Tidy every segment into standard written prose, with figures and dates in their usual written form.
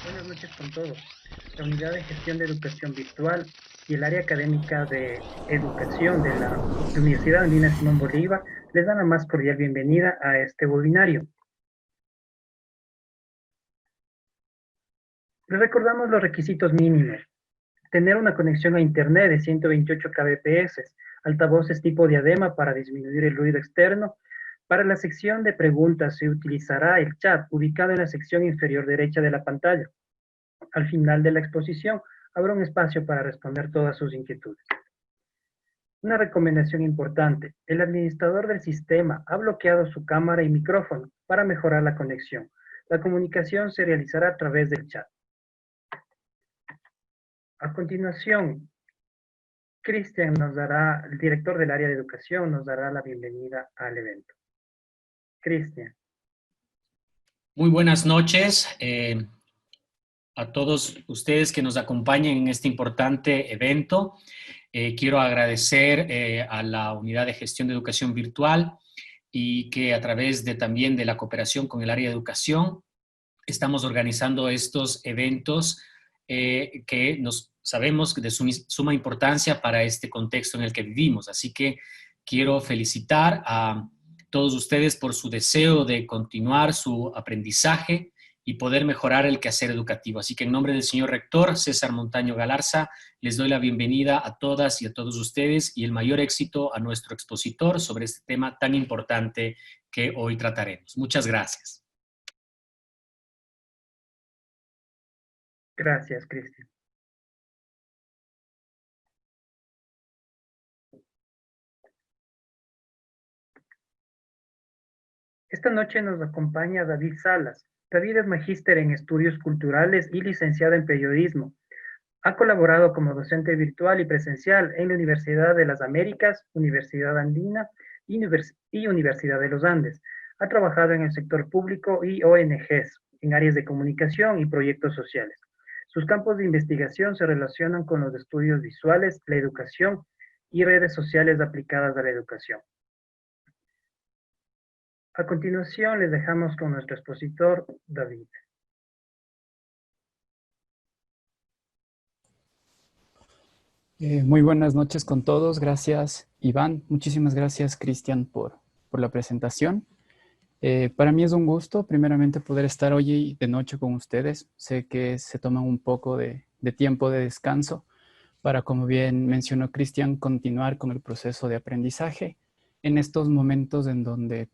Buenas noches con todos. La Unidad de Gestión de Educación Virtual y el área académica de educación de la Universidad Andina Simón Bolívar les dan la más cordial bienvenida a este webinario. Les recordamos los requisitos mínimos. Tener una conexión a Internet de 128 kbps, altavoces tipo diadema para disminuir el ruido externo. Para la sección de preguntas se utilizará el chat ubicado en la sección inferior derecha de la pantalla. Al final de la exposición habrá un espacio para responder todas sus inquietudes. Una recomendación importante: el administrador del sistema ha bloqueado su cámara y micrófono para mejorar la conexión. La comunicación se realizará a través del chat. A continuación, Cristian el director del área de educación, nos dará la bienvenida al evento. Cristian. Muy buenas noches a todos ustedes que nos acompañen en este importante evento. Quiero agradecer a la Unidad de Gestión de Educación Virtual y que a través también de la cooperación con el área de educación estamos organizando estos eventos que sabemos de suma importancia para este contexto en el que vivimos. Así que quiero felicitar a todos ustedes por su deseo de continuar su aprendizaje y poder mejorar el quehacer educativo. Así que en nombre del señor rector César Montaño Galarza, les doy la bienvenida a todas y a todos ustedes y el mayor éxito a nuestro expositor sobre este tema tan importante que hoy trataremos. Muchas gracias. Gracias, Cristian. Esta noche nos acompaña David Salas. David es magíster en estudios culturales y licenciado en periodismo. Ha colaborado como docente virtual y presencial en la Universidad de las Américas, Universidad Andina y Universidad de los Andes. Ha trabajado en el sector público y ONGs, en áreas de comunicación y proyectos sociales. Sus campos de investigación se relacionan con los estudios visuales, la educación y redes sociales aplicadas a la educación. A continuación, les dejamos con nuestro expositor, David. Muy buenas noches con todos. Gracias, Iván. Muchísimas gracias, Cristian, por la presentación. Para mí es un gusto, primeramente, poder estar hoy de noche con ustedes. Sé que se toman un poco de tiempo de descanso para, como bien mencionó Cristian, continuar con el proceso de aprendizaje en estos momentos en donde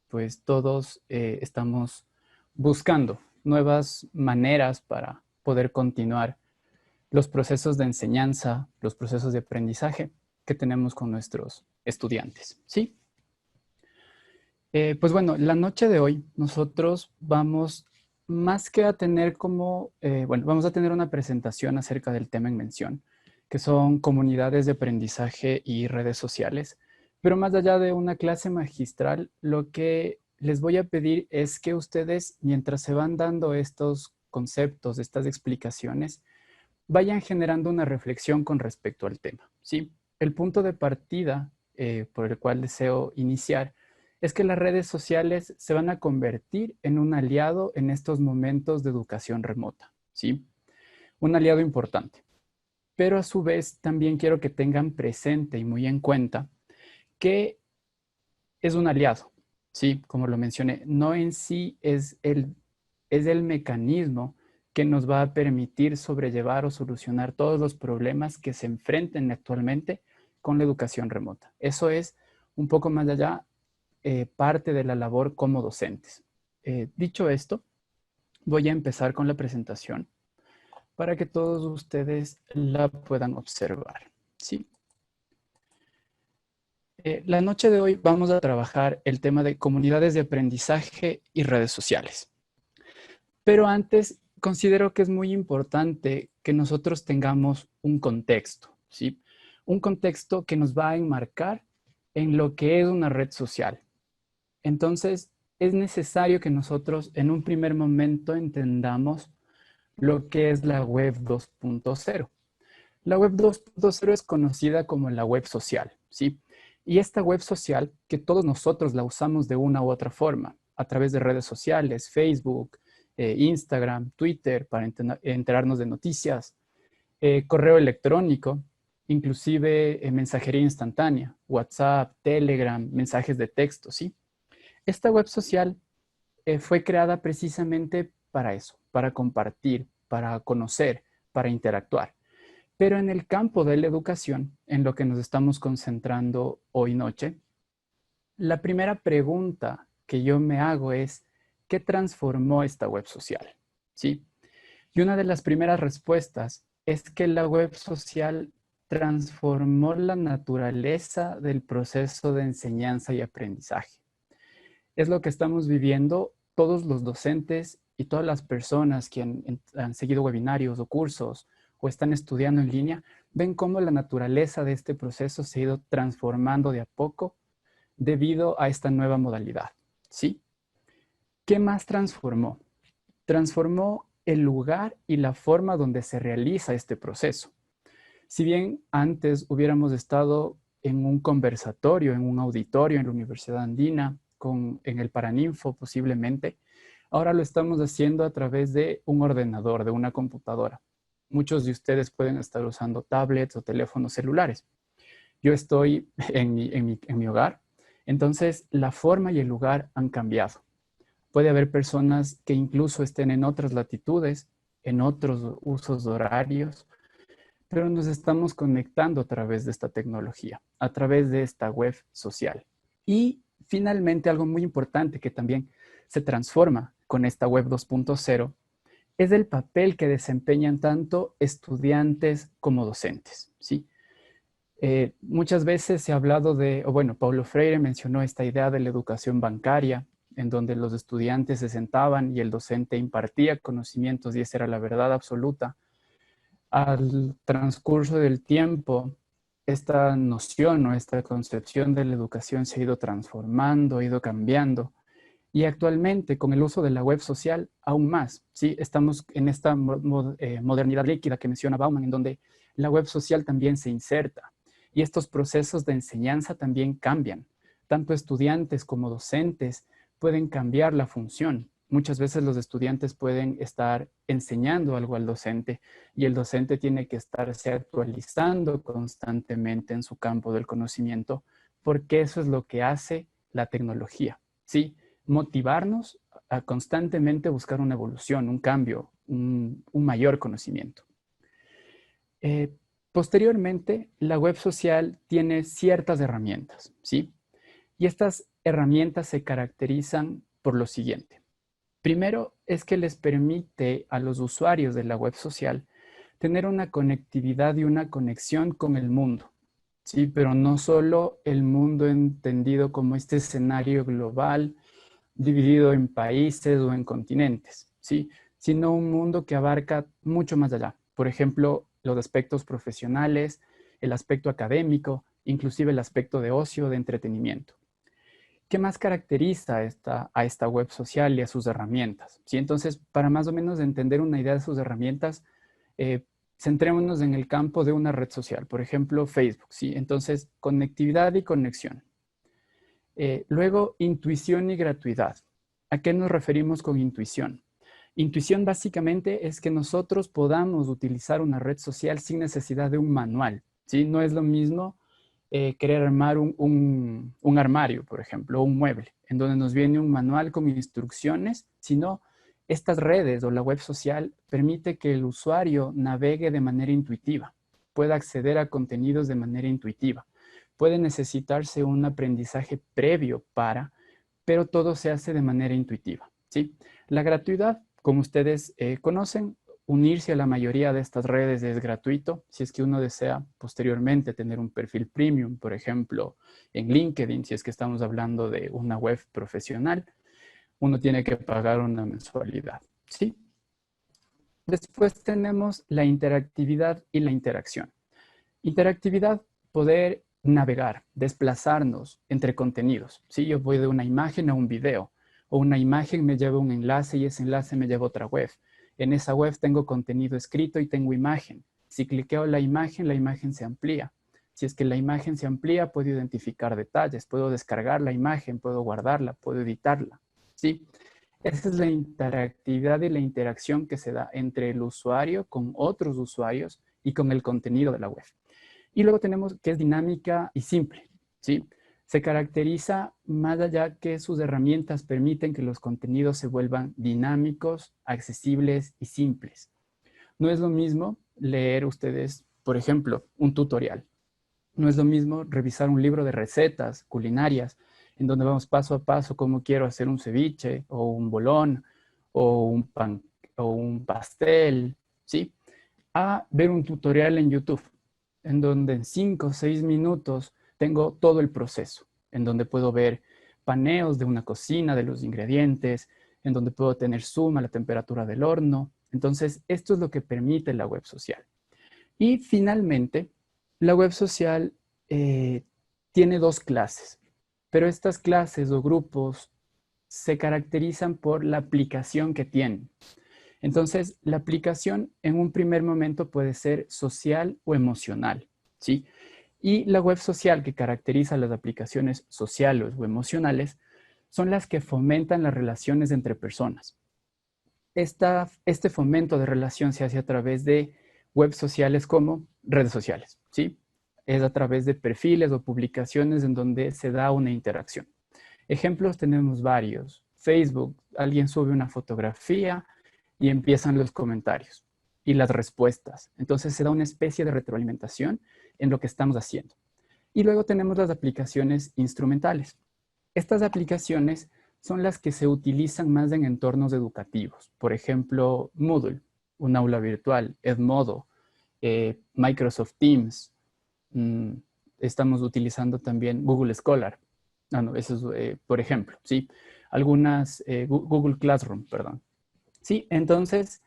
pues todos estamos buscando nuevas maneras para poder continuar los procesos de enseñanza, los procesos de aprendizaje que tenemos con nuestros estudiantes, ¿sí? Pues bueno, la noche de hoy nosotros vamos más que a tener vamos a tener una presentación acerca del tema en mención, que son comunidades de aprendizaje y redes sociales. Pero más allá de una clase magistral, lo que les voy a pedir es que ustedes, mientras se van dando estos conceptos, estas explicaciones, vayan generando una reflexión con respecto al tema, ¿sí? El punto de partida por el cual deseo iniciar es que las redes sociales se van a convertir en un aliado en estos momentos de educación remota, ¿sí? Un aliado importante. Pero a su vez también quiero que tengan presente y muy en cuenta que es un aliado, ¿sí? Como lo mencioné, no en sí es el mecanismo que nos va a permitir sobrellevar o solucionar todos los problemas que se enfrenten actualmente con la educación remota. Eso es un poco más allá parte de la labor como docentes. Dicho esto, voy a empezar con la presentación para que todos ustedes la puedan observar, ¿sí? La noche de hoy vamos a trabajar el tema de comunidades de aprendizaje y redes sociales. Pero antes, considero que es muy importante que nosotros tengamos un contexto, ¿sí? Un contexto que nos va a enmarcar en lo que es una red social. Entonces, es necesario que nosotros en un primer momento entendamos lo que es la web 2.0. La web 2.0 es conocida como la web social, ¿sí? Y esta web social, que todos nosotros la usamos de una u otra forma, a través de redes sociales, Facebook, Instagram, Twitter, para enterarnos de noticias, correo electrónico, inclusive mensajería instantánea, WhatsApp, Telegram, mensajes de texto, ¿sí? Esta web social fue creada precisamente para eso, para compartir, para conocer, para interactuar. Pero en el campo de la educación, en lo que nos estamos concentrando hoy noche, la primera pregunta que yo me hago es, ¿qué transformó esta web social? ¿Sí? Y una de las primeras respuestas es que la web social transformó la naturaleza del proceso de enseñanza y aprendizaje. Es lo que estamos viviendo todos los docentes y todas las personas que han seguido webinarios o cursos o están estudiando en línea, ven cómo la naturaleza de este proceso se ha ido transformando de a poco debido a esta nueva modalidad, ¿sí? ¿Qué más transformó? Transformó el lugar y la forma donde se realiza este proceso. Si bien antes hubiéramos estado en un conversatorio, en un auditorio en la Universidad Andina, en el Paraninfo posiblemente, ahora lo estamos haciendo a través de un ordenador, de una computadora. Muchos de ustedes pueden estar usando tablets o teléfonos celulares. Yo estoy en mi hogar, entonces la forma y el lugar han cambiado. Puede haber personas que incluso estén en otras latitudes, en otros usos horarios, pero nos estamos conectando a través de esta tecnología, a través de esta web social. Y finalmente, algo muy importante que también se transforma con esta web 2.0 es el papel que desempeñan tanto estudiantes como docentes, ¿sí? Muchas veces se ha hablado Paulo Freire mencionó esta idea de la educación bancaria, en donde los estudiantes se sentaban y el docente impartía conocimientos y esa era la verdad absoluta. Al transcurso del tiempo, esta noción o esta concepción de la educación se ha ido transformando, ha ido cambiando. Y actualmente, con el uso de la web social, aún más, ¿sí? Estamos en esta modernidad líquida que menciona Bauman, en donde la web social también se inserta. Y estos procesos de enseñanza también cambian. Tanto estudiantes como docentes pueden cambiar la función. Muchas veces los estudiantes pueden estar enseñando algo al docente y el docente tiene que estarse actualizando constantemente en su campo del conocimiento porque eso es lo que hace la tecnología, ¿sí? Motivarnos a constantemente buscar una evolución, un cambio, un mayor conocimiento. Posteriormente, la web social tiene ciertas herramientas, ¿sí? Y estas herramientas se caracterizan por lo siguiente. Primero, es que les permite a los usuarios de la web social tener una conectividad y una conexión con el mundo, ¿sí? Pero no solo el mundo entendido como este escenario global, dividido en países o en continentes, ¿sí? Sino un mundo que abarca mucho más allá. Por ejemplo, los aspectos profesionales, el aspecto académico, inclusive el aspecto de ocio, de entretenimiento. ¿Qué más caracteriza a esta web social y a sus herramientas? ¿Sí? Entonces, para más o menos entender una idea de sus herramientas, centrémonos en el campo de una red social, por ejemplo, Facebook, ¿sí? Entonces, conectividad y conexión. Luego, intuición y gratuidad. ¿A qué nos referimos con intuición? Intuición básicamente es que nosotros podamos utilizar una red social sin necesidad de un manual, ¿sí? No es lo mismo querer armar un armario, por ejemplo, o un mueble, en donde nos viene un manual con instrucciones, sino estas redes o la web social permite que el usuario navegue de manera intuitiva, pueda acceder a contenidos de manera intuitiva. Puede necesitarse un aprendizaje previo pero todo se hace de manera intuitiva, ¿sí? La gratuidad, como ustedes conocen, unirse a la mayoría de estas redes es gratuito. Si es que uno desea posteriormente tener un perfil premium, por ejemplo, en LinkedIn, si es que estamos hablando de una web profesional, uno tiene que pagar una mensualidad, ¿sí? Después tenemos la interactividad y la interacción. Interactividad, poder navegar, desplazarnos entre contenidos. ¿Sí? Yo voy de una imagen a un video, o una imagen me lleva a un enlace y ese enlace me lleva a otra web. En esa web tengo contenido escrito y tengo imagen. Si cliqueo la imagen se amplía. Si es que la imagen se amplía, puedo identificar detalles, puedo descargar la imagen, puedo guardarla, puedo editarla. ¿Sí? Esa es la interactividad y la interacción que se da entre el usuario con otros usuarios y con el contenido de la web. Y luego tenemos que es dinámica y simple, ¿sí? Se caracteriza más allá que sus herramientas permiten que los contenidos se vuelvan dinámicos, accesibles y simples. No es lo mismo leer ustedes, por ejemplo, un tutorial. No es lo mismo revisar un libro de recetas culinarias, en donde vamos paso a paso cómo quiero hacer un ceviche o un bolón o un pan o un pastel, ¿sí? A ver un tutorial en YouTube, en donde en 5 o 6 minutos tengo todo el proceso, en donde puedo ver paneos de una cocina, de los ingredientes, en donde puedo tener zoom a la temperatura del horno. Entonces, esto es lo que permite la web social. Y finalmente, la web social tiene dos clases, pero estas clases o grupos se caracterizan por la aplicación que tienen. Entonces, la aplicación en un primer momento puede ser social o emocional, ¿sí? Y la web social que caracteriza las aplicaciones sociales o emocionales son las que fomentan las relaciones entre personas. Este fomento de relación se hace a través de web sociales como redes sociales, ¿sí? Es a través de perfiles o publicaciones en donde se da una interacción. Ejemplos tenemos varios. Facebook, alguien sube una fotografía y empiezan los comentarios y las respuestas. Entonces se da una especie de retroalimentación en lo que estamos haciendo. Y luego tenemos las aplicaciones instrumentales. Estas aplicaciones son las que se utilizan más en entornos educativos. Por ejemplo, Moodle, un aula virtual, Edmodo, Microsoft Teams. Estamos utilizando también Google Scholar. No, eso es, por ejemplo, ¿sí? Algunas, Google Classroom, perdón. Sí, entonces,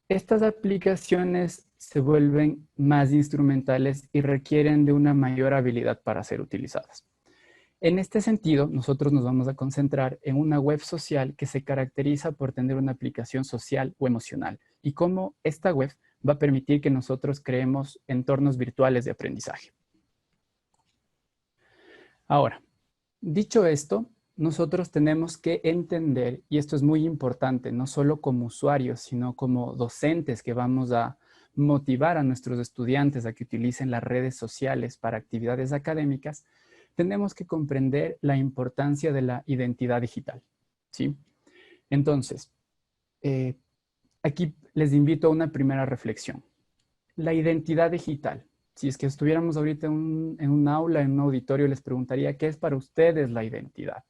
estas aplicaciones se vuelven más instrumentales y requieren de una mayor habilidad para ser utilizadas. En este sentido, nosotros nos vamos a concentrar en una web social que se caracteriza por tener una aplicación social o emocional y cómo esta web va a permitir que nosotros creemos entornos virtuales de aprendizaje. Ahora, dicho esto, nosotros tenemos que entender, y esto es muy importante, no solo como usuarios, sino como docentes que vamos a motivar a nuestros estudiantes a que utilicen las redes sociales para actividades académicas, tenemos que comprender la importancia de la identidad digital, ¿sí? Entonces, aquí les invito a una primera reflexión. La identidad digital. Si es que estuviéramos ahorita en un aula, en un auditorio, les preguntaría, ¿qué es para ustedes la identidad?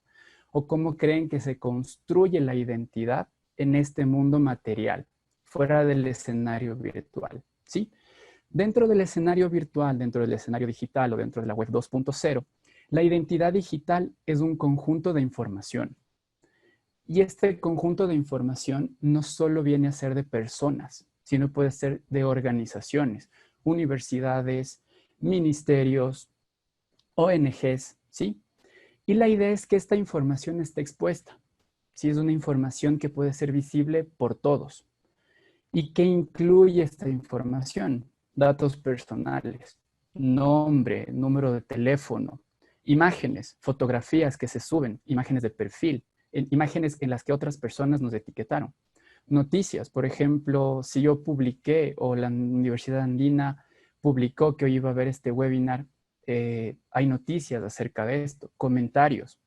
¿O cómo creen que se construye la identidad en este mundo material, fuera del escenario virtual? ¿Sí? Dentro del escenario virtual, dentro del escenario digital o dentro de la web 2.0, la identidad digital es un conjunto de información. Y este conjunto de información no solo viene a ser de personas, sino puede ser de organizaciones, universidades, ministerios, ONGs, ¿sí? Y la idea es que esta información esté expuesta. Si es una información que puede ser visible por todos. ¿Y qué incluye esta información? Datos personales, nombre, número de teléfono, imágenes, fotografías que se suben, imágenes de perfil, imágenes en las que otras personas nos etiquetaron. Noticias, por ejemplo, si yo publiqué o la Universidad Andina publicó que hoy iba a haber este webinar, hay noticias acerca de esto, comentarios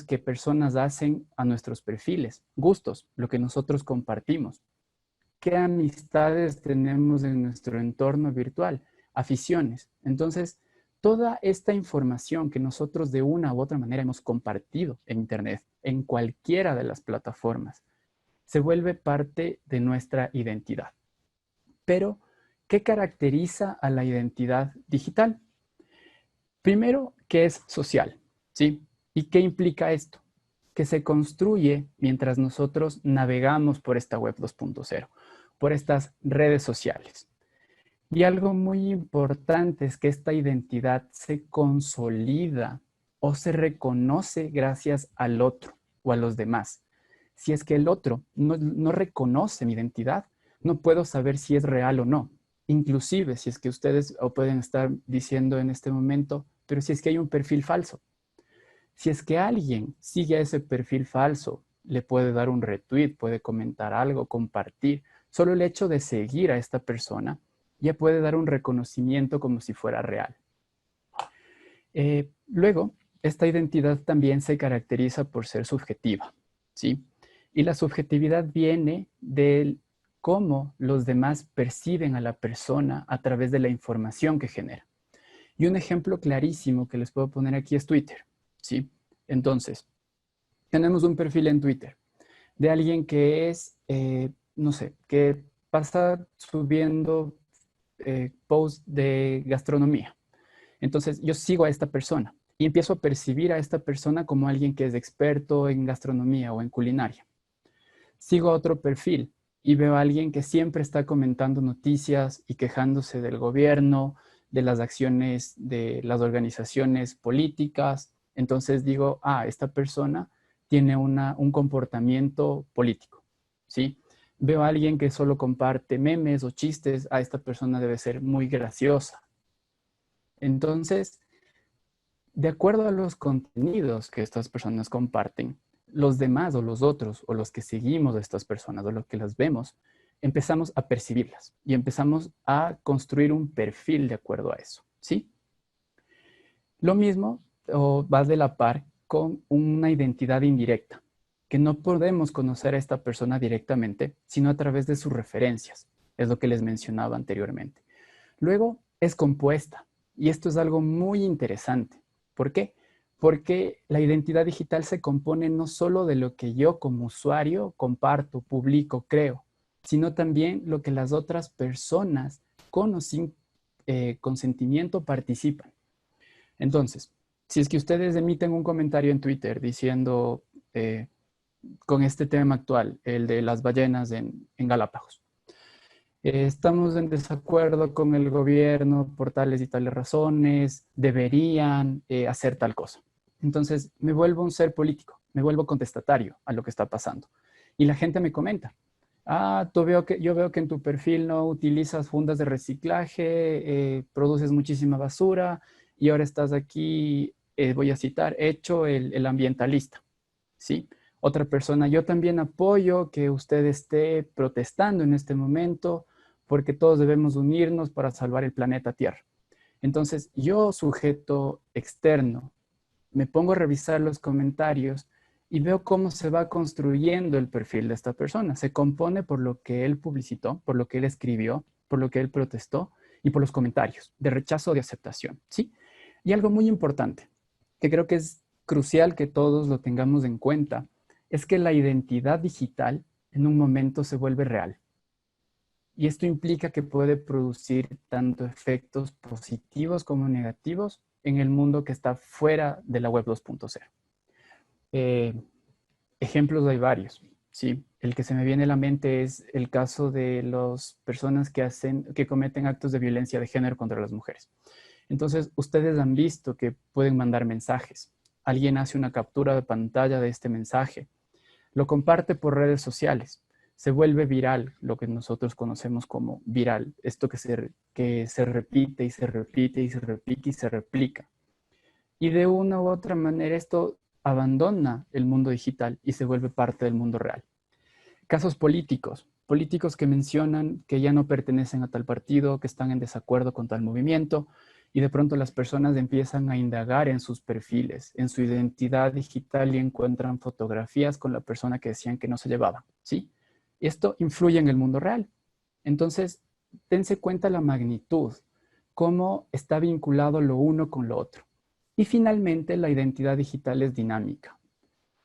que personas hacen a nuestros perfiles, gustos, lo que nosotros compartimos. ¿Qué amistades tenemos en nuestro entorno virtual? Aficiones. Entonces, toda esta información que nosotros de una u otra manera hemos compartido en Internet, en cualquiera de las plataformas, se vuelve parte de nuestra identidad. Pero, ¿qué caracteriza a la identidad digital? Primero, que es social, ¿sí? ¿Y qué implica esto? Que se construye mientras nosotros navegamos por esta web 2.0, por estas redes sociales. Y algo muy importante es que esta identidad se consolida o se reconoce gracias al otro o a los demás. Si es que el otro no reconoce mi identidad, no puedo saber si es real o no. Inclusive si es que ustedes pueden estar diciendo en este momento, pero si es que hay un perfil falso. Si es que alguien sigue a ese perfil falso le puede dar un retweet, puede comentar algo, compartir. Solo el hecho de seguir a esta persona ya puede dar un reconocimiento como si fuera real. Luego, esta identidad también se caracteriza por ser subjetiva, ¿sí? Y la subjetividad viene de cómo los demás perciben a la persona a través de la información que genera. Y un ejemplo clarísimo que les puedo poner aquí es Twitter, ¿sí? Entonces, tenemos un perfil en Twitter de alguien que es, no sé, que pasa subiendo posts de gastronomía. Entonces, yo sigo a esta persona y empiezo a percibir a esta persona como alguien que es experto en gastronomía o en culinaria. Sigo a otro perfil y veo a alguien que siempre está comentando noticias y quejándose del gobierno, de las acciones de las organizaciones políticas. Entonces digo, esta persona tiene un comportamiento político, ¿sí? Veo a alguien que solo comparte memes o chistes, esta persona debe ser muy graciosa. Entonces, de acuerdo a los contenidos que estas personas comparten, los demás o los otros o los que seguimos a estas personas o los que las vemos, empezamos a percibirlas y empezamos a construir un perfil de acuerdo a eso, ¿sí? Lo mismo va de la par con una identidad indirecta, que no podemos conocer a esta persona directamente, sino a través de sus referencias, es lo que les mencionaba anteriormente. Luego es compuesta, y esto es algo muy interesante. ¿Por qué? Porque la identidad digital se compone no solo de lo que yo como usuario comparto, publico, creo, sino también lo que las otras personas con o sin consentimiento participan. Entonces, si es que ustedes emiten un comentario en Twitter diciendo con este tema actual, el de las ballenas en Galápagos, estamos en desacuerdo con el gobierno por tales y tales razones, deberían hacer tal cosa. Entonces me vuelvo un ser político, me vuelvo contestatario a lo que está pasando. Y la gente me comenta, yo veo que en tu perfil no utilizas fundas de reciclaje, produces muchísima basura y ahora estás aquí, voy a citar, hecho el ambientalista, ¿sí? Otra persona, yo también apoyo que usted esté protestando en este momento porque todos debemos unirnos para salvar el planeta Tierra. Entonces, yo, sujeto externo, me pongo a revisar los comentarios y veo cómo se va construyendo el perfil de esta persona. Se compone por lo que él publicitó, por lo que él escribió, por lo que él protestó y por los comentarios de rechazo o de aceptación, ¿sí? Y algo muy importante, que creo que es crucial que todos lo tengamos en cuenta, es que la identidad digital en un momento se vuelve real. Y esto implica que puede producir tanto efectos positivos como negativos en el mundo que está fuera de la web 2.0. Ejemplos hay varios, ¿sí? El que se me viene a la mente es el caso de las personas que cometen actos de violencia de género contra las mujeres. Entonces, ustedes han visto que pueden mandar mensajes. Alguien hace una captura de pantalla de este mensaje, lo comparte por redes sociales, se vuelve viral, lo que nosotros conocemos como viral, esto que se repite y se repite y se repite y se replica. Y de una u otra manera esto abandona el mundo digital y se vuelve parte del mundo real. Casos políticos que mencionan que ya no pertenecen a tal partido, que están en desacuerdo con tal movimiento, y de pronto las personas empiezan a indagar en sus perfiles, en su identidad digital y encuentran fotografías con la persona que decían que no se llevaban, ¿sí? Esto influye en el mundo real. Entonces, dense cuenta la magnitud, cómo está vinculado lo uno con lo otro. Y finalmente, la identidad digital es dinámica.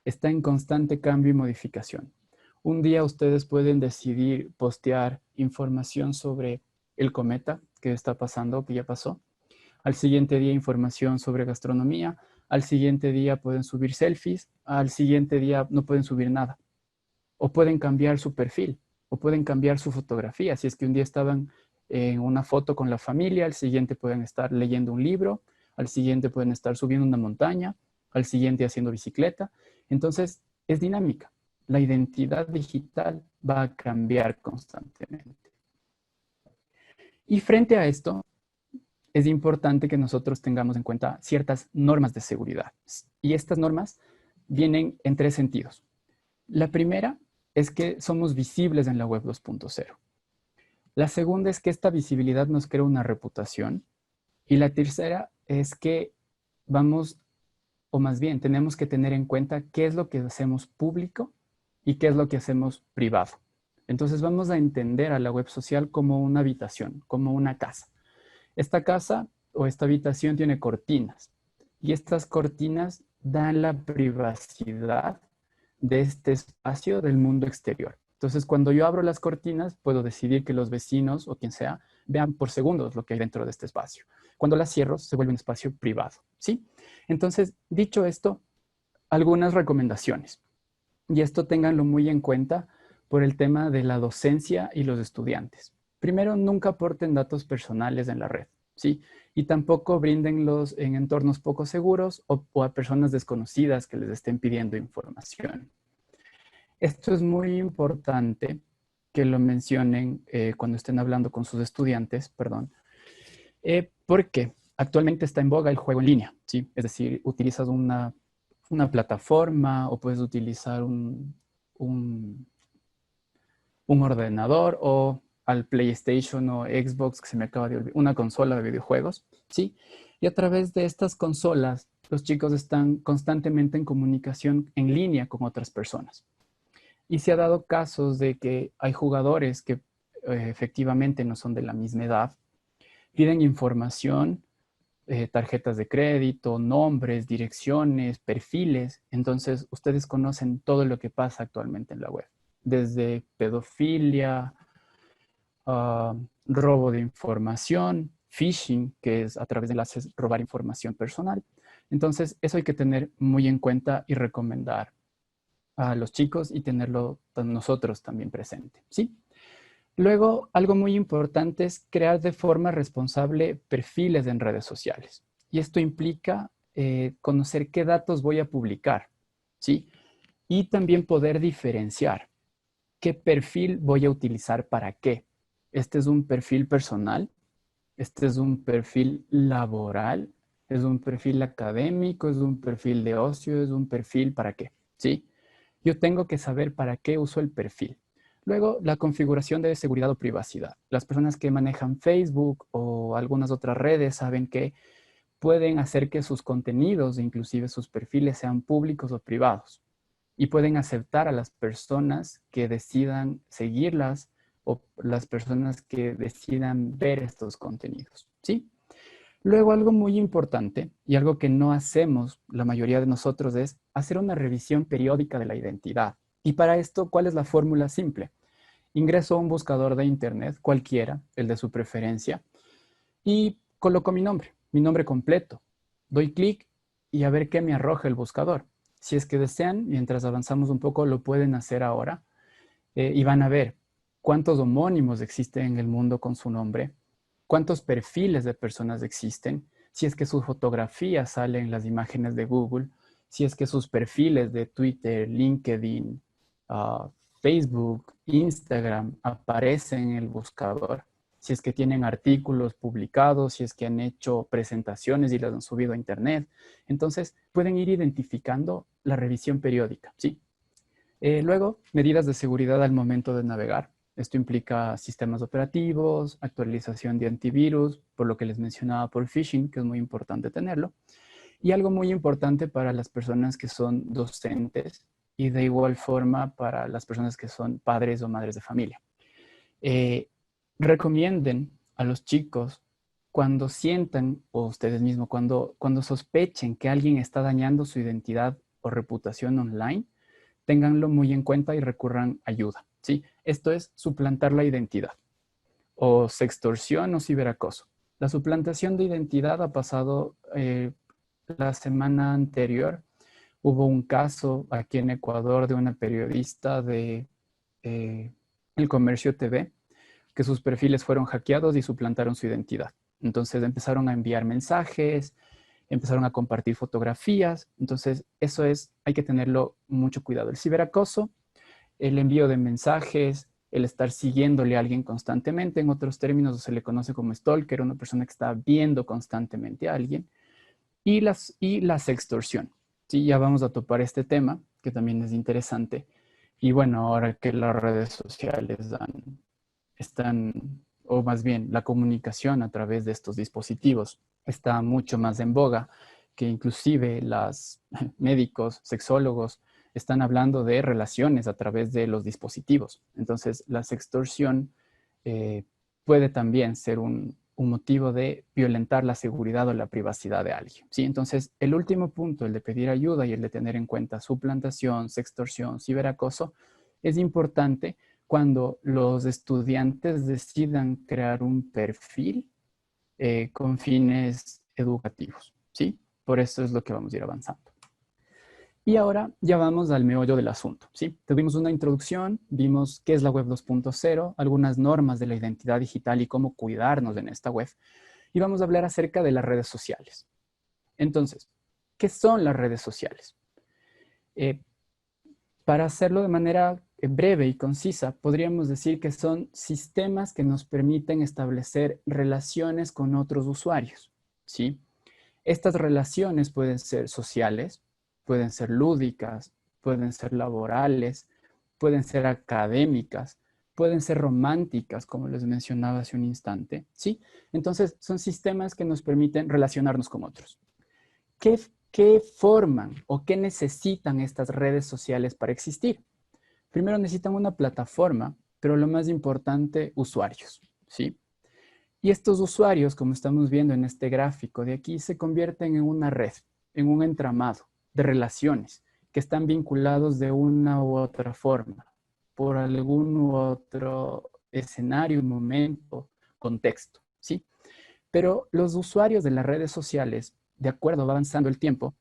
Está en constante cambio y modificación. Un día ustedes pueden decidir postear información sobre el cometa que está pasando, que ya pasó. Al siguiente día información sobre gastronomía. Al siguiente día pueden subir selfies. Al siguiente día no pueden subir nada. O pueden cambiar su perfil. O pueden cambiar su fotografía. Si es que un día estaban en una foto con la familia, al siguiente pueden estar leyendo un libro. Al siguiente pueden estar subiendo una montaña. Al siguiente haciendo bicicleta. Entonces, es dinámica. La identidad digital va a cambiar constantemente. Y frente a esto, es importante que nosotros tengamos en cuenta ciertas normas de seguridad. Y estas normas vienen en tres sentidos. La primera es que somos visibles en la web 2.0. La segunda es que esta visibilidad nos crea una reputación. Y la tercera es que vamos, o más bien, tenemos que tener en cuenta qué es lo que hacemos público y qué es lo que hacemos privado. Entonces vamos a entender a la web social como una habitación, como una casa. Esta casa o esta habitación tiene cortinas y estas cortinas dan la privacidad de este espacio del mundo exterior. Entonces, cuando yo abro las cortinas, puedo decidir que los vecinos o quien sea vean por segundos lo que hay dentro de este espacio. Cuando las cierro, se vuelve un espacio privado, ¿sí? Entonces, dicho esto, algunas recomendaciones. Y esto ténganlo muy en cuenta por el tema de la docencia y los estudiantes. Primero, nunca aporten datos personales en la red, ¿sí? Y tampoco bríndenlos en entornos poco seguros o a personas desconocidas que les estén pidiendo información. Esto es muy importante que lo mencionen cuando estén hablando con sus estudiantes, perdón, porque actualmente está en boga el juego en línea, ¿sí? Es decir, utilizas una plataforma o puedes utilizar un ordenador o al PlayStation o Xbox, que se me acaba de olvidar, una consola de videojuegos, ¿sí? Y a través de estas consolas, los chicos están constantemente en comunicación en línea con otras personas. Y se ha dado casos de que hay jugadores que efectivamente no son de la misma edad, piden información, tarjetas de crédito, nombres, direcciones, perfiles. Entonces, ustedes conocen todo lo que pasa actualmente en la web, desde pedofilia, robo de información, phishing, que es a través de enlaces robar información personal. Entonces, eso hay que tener muy en cuenta y recomendar a los chicos y tenerlo nosotros también presente, ¿sí? Luego, algo muy importante es crear de forma responsable perfiles en redes sociales. Y esto implica conocer qué datos voy a publicar, ¿sí? Y también poder diferenciar qué perfil voy a utilizar para qué. Este es un perfil personal, este es un perfil laboral, es un perfil académico, es un perfil de ocio, es un perfil para qué, ¿sí? Yo tengo que saber para qué uso el perfil. Luego, la configuración de seguridad o privacidad. Las personas que manejan Facebook o algunas otras redes saben que pueden hacer que sus contenidos, inclusive sus perfiles, sean públicos o privados. Y pueden aceptar a las personas que decidan seguirlas o las personas que decidan ver estos contenidos, ¿sí? Luego, algo muy importante y algo que no hacemos la mayoría de nosotros es hacer una revisión periódica de la identidad. Y para esto, ¿cuál es la fórmula simple? Ingreso a un buscador de internet, cualquiera, el de su preferencia, y coloco mi nombre completo. Doy clic y a ver qué me arroja el buscador. Si es que desean, mientras avanzamos un poco, lo pueden hacer ahora y van a ver cuántos homónimos existen en el mundo con su nombre, cuántos perfiles de personas existen, si es que su fotografía sale en las imágenes de Google, si es que sus perfiles de Twitter, LinkedIn, Facebook, Instagram aparecen en el buscador, si es que tienen artículos publicados, si es que han hecho presentaciones y las han subido a internet. Entonces, pueden ir identificando la revisión periódica, ¿sí? Luego, medidas de seguridad al momento de navegar. Esto implica sistemas operativos, actualización de antivirus, por lo que les mencionaba por phishing, que es muy importante tenerlo. Y algo muy importante para las personas que son docentes y de igual forma para las personas que son padres o madres de familia. Recomienden a los chicos cuando sientan, o ustedes mismos, cuando sospechen que alguien está dañando su identidad o reputación online, ténganlo muy en cuenta y recurran ayuda, ¿sí? Esto es suplantar la identidad o sextorsión o ciberacoso. La suplantación de identidad ha pasado la semana anterior. Hubo un caso aquí en Ecuador de una periodista de El Comercio TV que sus perfiles fueron hackeados y suplantaron su identidad. Entonces empezaron a enviar mensajes, empezaron a compartir fotografías. Entonces, eso es, hay que tenerlo mucho cuidado. El ciberacoso, el envío de mensajes, el estar siguiéndole a alguien constantemente, en otros términos se le conoce como stalker, una persona que está viendo constantemente a alguien, y la sextorsión. Sí, ya vamos a topar este tema, que también es interesante. Y bueno, ahora que las redes sociales o más bien la comunicación a través de estos dispositivos está mucho más en boga, que inclusive los médicos, sexólogos, están hablando de relaciones a través de los dispositivos. Entonces, la sextorsión eh, puede también ser un motivo de violentar la seguridad o la privacidad de alguien, ¿sí? Entonces, el último punto, el de pedir ayuda y el de tener en cuenta suplantación, sextorsión, ciberacoso, es importante cuando los estudiantes decidan crear un perfil con fines educativos, ¿sí? Por eso es lo que vamos a ir avanzando. Y ahora ya vamos al meollo del asunto, ¿sí? Tuvimos una introducción, vimos qué es la web 2.0, algunas normas de la identidad digital y cómo cuidarnos en esta web. Y vamos a hablar acerca de las redes sociales. Entonces, ¿qué son las redes sociales? Para hacerlo de manera breve y concisa, podríamos decir que son sistemas que nos permiten establecer relaciones con otros usuarios, ¿sí? Estas relaciones pueden ser sociales, pueden ser lúdicas, pueden ser laborales, pueden ser académicas, pueden ser románticas, como les mencionaba hace un instante, ¿sí? Entonces, son sistemas que nos permiten relacionarnos con otros. ¿Qué forman o qué necesitan estas redes sociales para existir? Primero necesitan una plataforma, pero lo más importante, usuarios, ¿sí? Y estos usuarios, como estamos viendo en este gráfico de aquí, se convierten en una red, en un entramado de relaciones que están vinculados de una u otra forma, por algún u otro escenario, momento, contexto, ¿sí? Pero los usuarios de las redes sociales, de acuerdo va avanzando el tiempo,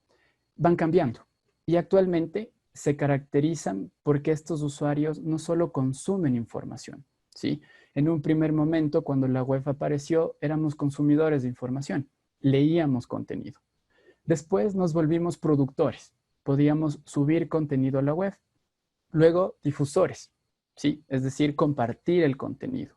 van cambiando. Y actualmente se caracterizan porque estos usuarios no solo consumen información, ¿sí? En un primer momento, cuando la web apareció, éramos consumidores de información, leíamos contenido. Después nos volvimos productores, podíamos subir contenido a la web. Luego, difusores, ¿sí? Es decir, compartir el contenido.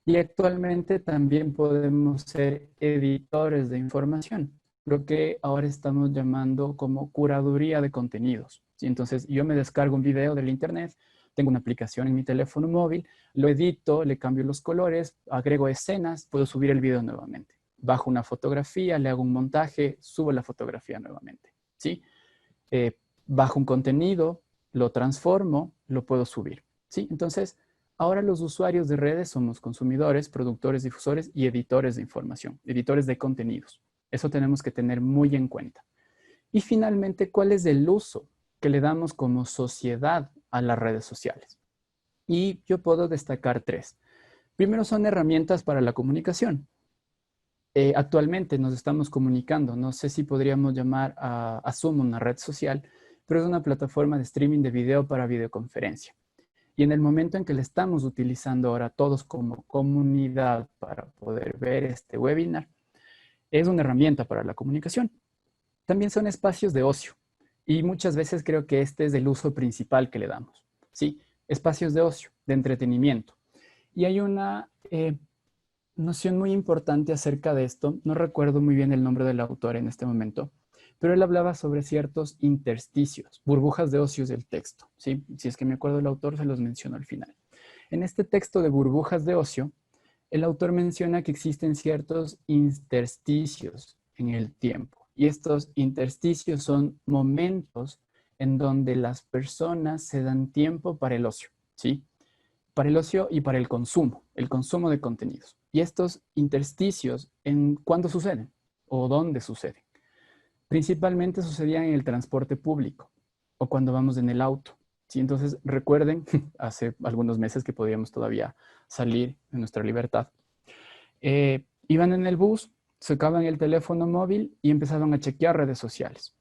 Y actualmente también podemos ser editores de información, lo que ahora estamos llamando como curaduría de contenidos, ¿sí? Entonces, yo me descargo un video del internet, tengo una aplicación en mi teléfono móvil, lo edito, le cambio los colores, agrego escenas, puedo subir el video nuevamente. Bajo una fotografía, le hago un montaje, subo la fotografía nuevamente, ¿sí? Bajo un contenido, lo transformo, lo puedo subir, ¿sí? Entonces, ahora los usuarios de redes somos consumidores, productores, difusores y editores de información, editores de contenidos. Eso tenemos que tener muy en cuenta. Y finalmente, ¿cuál es el uso que le damos como sociedad a las redes sociales? Y yo puedo destacar tres. Primero son herramientas para la comunicación. Actualmente nos estamos comunicando, no sé si podríamos llamar a Zoom una red social, pero es una plataforma de streaming de video para videoconferencia. Y en el momento en que le estamos utilizando ahora todos como comunidad para poder ver este webinar, es una herramienta para la comunicación. También son espacios de ocio. Y muchas veces creo que este es el uso principal que le damos. ¿Sí? Espacios de ocio, de entretenimiento. Y hay una noción muy importante acerca de esto. No recuerdo muy bien el nombre del autor en este momento, pero él hablaba sobre ciertos intersticios, burbujas de ocios del texto, ¿sí? Si es que me acuerdo del autor, se los menciono al final. En este texto de burbujas de ocio, el autor menciona que existen ciertos intersticios en el tiempo. Y estos intersticios son momentos en donde las personas se dan tiempo para el ocio, ¿sí? Para el ocio y para el consumo de contenidos. Y estos intersticios, ¿cuándo suceden? ¿O dónde suceden? Principalmente sucedían en el transporte público o cuando vamos en el auto. ¿Sí? Entonces, recuerden, hace algunos meses que podíamos todavía salir en nuestra libertad. Iban en el bus, sacaban el teléfono móvil y empezaban a chequear redes sociales.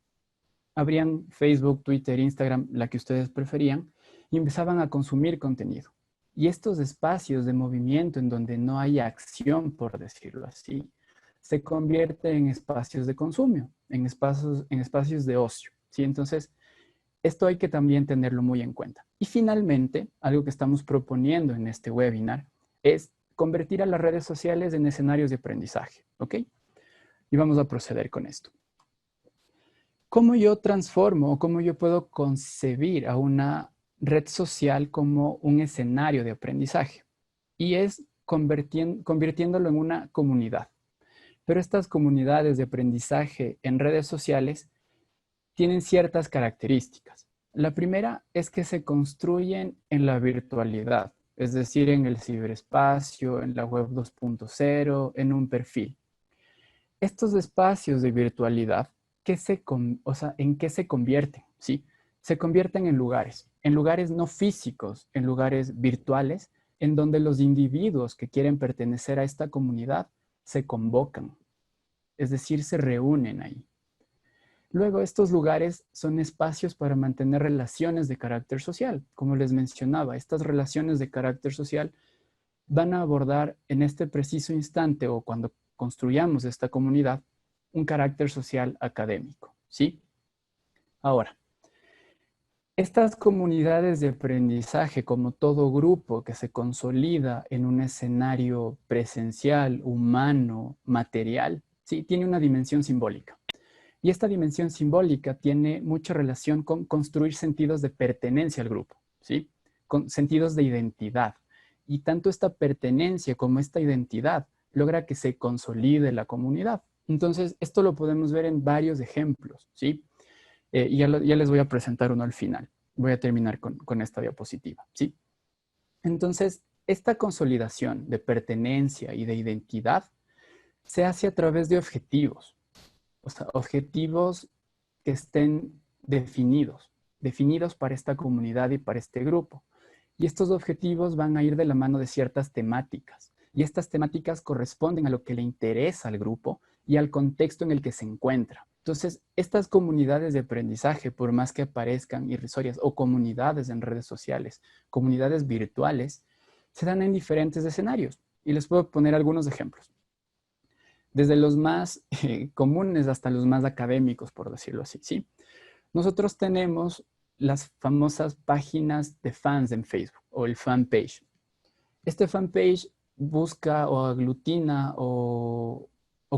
Abrían Facebook, Twitter, Instagram, la que ustedes preferían, y empezaban a consumir contenido. Y estos espacios de movimiento en donde no hay acción, por decirlo así, se convierten en espacios de consumo, en espacios de ocio, ¿sí? Entonces, esto hay que también tenerlo muy en cuenta. Y finalmente, algo que estamos proponiendo en este webinar es convertir a las redes sociales en escenarios de aprendizaje, ¿ok? Y vamos a proceder con esto. ¿Cómo yo transformo o cómo yo puedo concebir a una red social como un escenario de aprendizaje y es convirtiéndolo en una comunidad. Pero estas comunidades de aprendizaje en redes sociales tienen ciertas características. La primera es que se construyen en la virtualidad, es decir, en el ciberespacio, en la web 2.0, en un perfil. Estos espacios de virtualidad, ¿en qué se convierten? ¿Sí? Se convierten en lugares no físicos, en lugares virtuales, en donde los individuos que quieren pertenecer a esta comunidad se convocan, es decir, se reúnen ahí. Luego, estos lugares son espacios para mantener relaciones de carácter social. Como les mencionaba, estas relaciones de carácter social van a abordar en este preciso instante o cuando construyamos esta comunidad un carácter social académico, ¿sí? Ahora, estas comunidades de aprendizaje, como todo grupo que se consolida en un escenario presencial, humano, material, ¿sí? Tiene una dimensión simbólica. Y esta dimensión simbólica tiene mucha relación con construir sentidos de pertenencia al grupo, ¿sí? Con sentidos de identidad. Y tanto esta pertenencia como esta identidad logra que se consolide la comunidad. Entonces, esto lo podemos ver en varios ejemplos, ¿sí? Y ya les voy a presentar uno al final. Voy a terminar con esta diapositiva, ¿sí? Entonces, esta consolidación de pertenencia y de identidad se hace a través de objetivos. O sea, objetivos que estén definidos para esta comunidad y para este grupo. Y estos objetivos van a ir de la mano de ciertas temáticas. Y estas temáticas corresponden a lo que le interesa al grupo y al contexto en el que se encuentra. Entonces, estas comunidades de aprendizaje, por más que aparezcan irrisorias, o comunidades en redes sociales, comunidades virtuales, se dan en diferentes escenarios. Y les puedo poner algunos ejemplos. Desde los más comunes hasta los más académicos, por decirlo así, ¿sí? Nosotros tenemos las famosas páginas de fans en Facebook o el fanpage. Este fanpage busca o aglutina o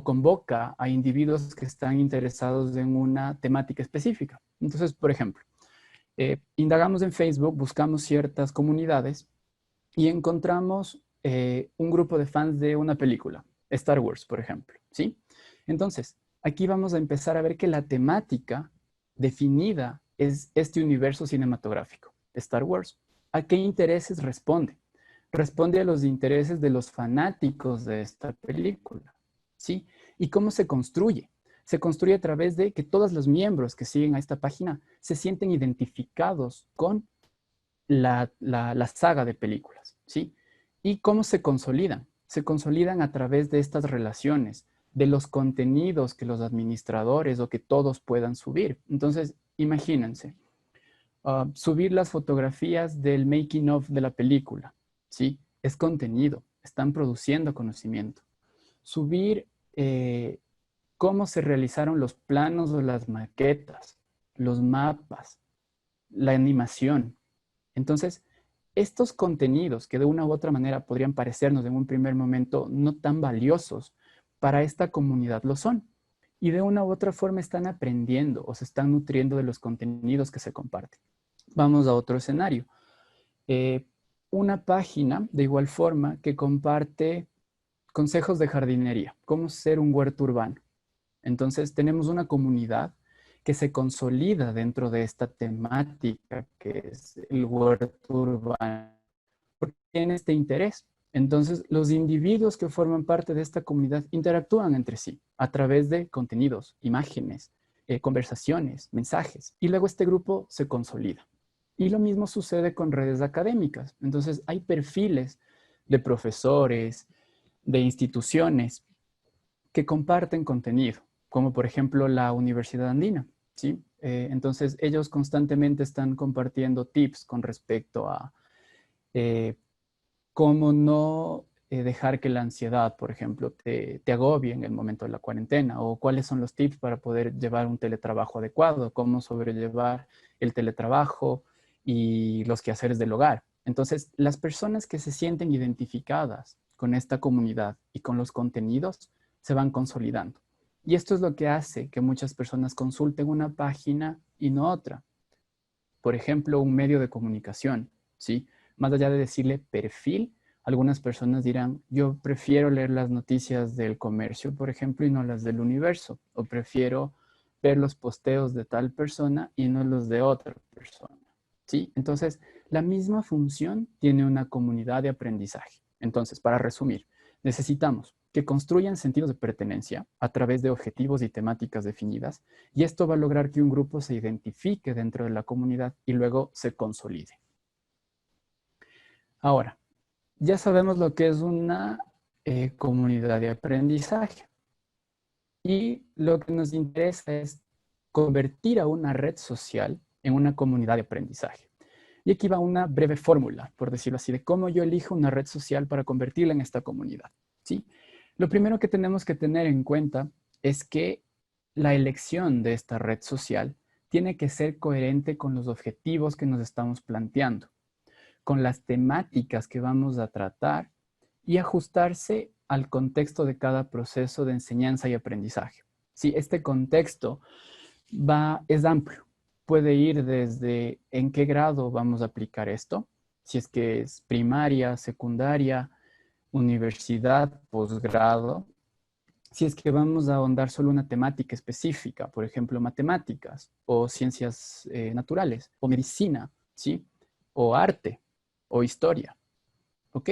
convoca a individuos que están interesados en una temática específica. Entonces, por ejemplo, indagamos en Facebook, buscamos ciertas comunidades y encontramos un grupo de fans de una película, Star Wars, por ejemplo, ¿sí? Entonces, aquí vamos a empezar a ver que la temática definida es este universo cinematográfico, Star Wars. ¿A qué intereses responde? Responde a los intereses de los fanáticos de esta película, ¿sí? ¿Y cómo se construye? Se construye a través de que todos los miembros que siguen a esta página se sienten identificados con la saga de películas, ¿sí? ¿Y cómo se consolidan? Se consolidan a través de estas relaciones, de los contenidos que los administradores o que todos puedan subir. Entonces, imagínense, subir las fotografías del making of de la película, ¿sí? Es contenido, están produciendo conocimiento. Subir cómo se realizaron los planos o las maquetas, los mapas, la animación. Entonces, estos contenidos que de una u otra manera podrían parecernos en un primer momento no tan valiosos, para esta comunidad lo son. Y de una u otra forma están aprendiendo o se están nutriendo de los contenidos que se comparten. Vamos a otro escenario. Una página de igual forma que comparte consejos de jardinería, cómo ser un huerto urbano. Entonces tenemos una comunidad que se consolida dentro de esta temática que es el huerto urbano, porque tiene este interés. Entonces, los individuos que forman parte de esta comunidad interactúan entre sí a través de contenidos, imágenes, conversaciones, mensajes, y luego este grupo se consolida. Y lo mismo sucede con redes académicas. Entonces, hay perfiles de profesores, de instituciones que comparten contenido, como por ejemplo la Universidad Andina, ¿sí? Entonces, ellos constantemente están compartiendo tips con respecto a cómo no dejar que la ansiedad, por ejemplo, te agobie en el momento de la cuarentena, o cuáles son los tips para poder llevar un teletrabajo adecuado, cómo sobrellevar el teletrabajo y los quehaceres del hogar. Entonces, las personas que se sienten identificadas con esta comunidad y con los contenidos se van consolidando. Y esto es lo que hace que muchas personas consulten una página y no otra. por ejemplo, un medio de comunicación, ¿sí? Más allá de decirle perfil, algunas personas dirán, yo prefiero leer las noticias del comercio, por ejemplo, y no las del universo, o prefiero ver los posteos de tal persona y no los de otra persona, ¿sí? Entonces, la misma función tiene una comunidad de aprendizaje. Entonces, para resumir, necesitamos que construyan sentidos de pertenencia a través de objetivos y temáticas definidas, y esto va a lograr que un grupo se identifique dentro de la comunidad y luego se consolide. Ahora, ya sabemos lo que es una comunidad de aprendizaje y lo que nos interesa es convertir a una red social en una comunidad de aprendizaje. Y aquí va una breve fórmula, por decirlo así, de cómo yo elijo una red social para convertirla en esta comunidad, ¿sí? Lo primero que tenemos que tener en cuenta es que la elección de esta red social tiene que ser coherente con los objetivos que nos estamos planteando, con las temáticas que vamos a tratar y ajustarse al contexto de cada proceso de enseñanza y aprendizaje. Sí, este contexto es amplio. Puede ir desde en qué grado vamos a aplicar esto, si es que es primaria, secundaria, universidad, posgrado, si es que vamos a ahondar solo una temática específica, por ejemplo, matemáticas o ciencias naturales o medicina, ¿sí? O arte o historia, ¿ok?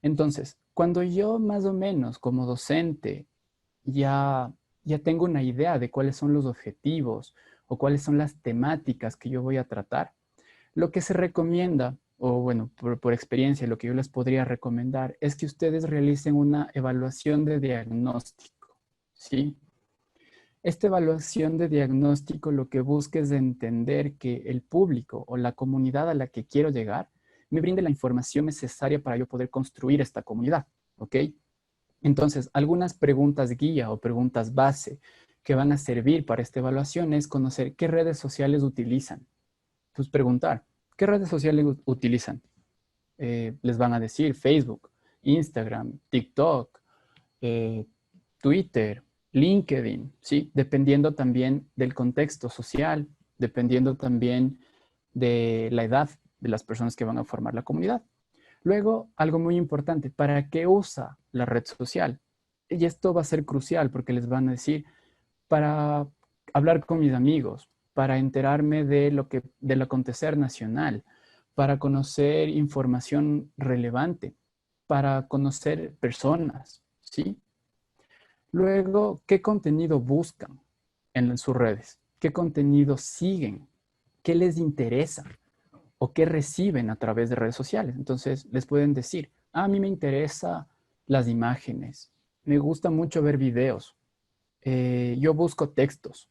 Entonces, cuando yo más o menos como docente ya tengo una idea de cuáles son los objetivos o cuáles son las temáticas que yo voy a tratar, lo que se recomienda, o bueno, por experiencia, lo que yo les podría recomendar es que ustedes realicen una evaluación de diagnóstico, ¿sí? Esta evaluación de diagnóstico lo que busca es entender que el público o la comunidad a la que quiero llegar me brinde la información necesaria para yo poder construir esta comunidad, ¿ok? Entonces, algunas preguntas guía o preguntas base que van a servir para esta evaluación es conocer qué redes sociales utilizan. Pues preguntar, ¿qué redes sociales utilizan? Les van a decir Facebook, Instagram, TikTok, eh, Twitter, LinkedIn, ¿sí? Dependiendo también del contexto social, dependiendo también de la edad de las personas que van a formar la comunidad. Luego, algo muy importante, ¿para qué usa la red social? Y esto va a ser crucial porque les van a decir, para hablar con mis amigos, para enterarme del acontecer nacional, para conocer información relevante, para conocer personas, ¿sí? Luego, ¿qué contenido buscan en sus redes? ¿Qué contenido siguen? ¿Qué les interesa? ¿O qué reciben a través de redes sociales? Entonces, les pueden decir, a mí me interesa las imágenes, me gusta mucho ver videos, yo busco textos,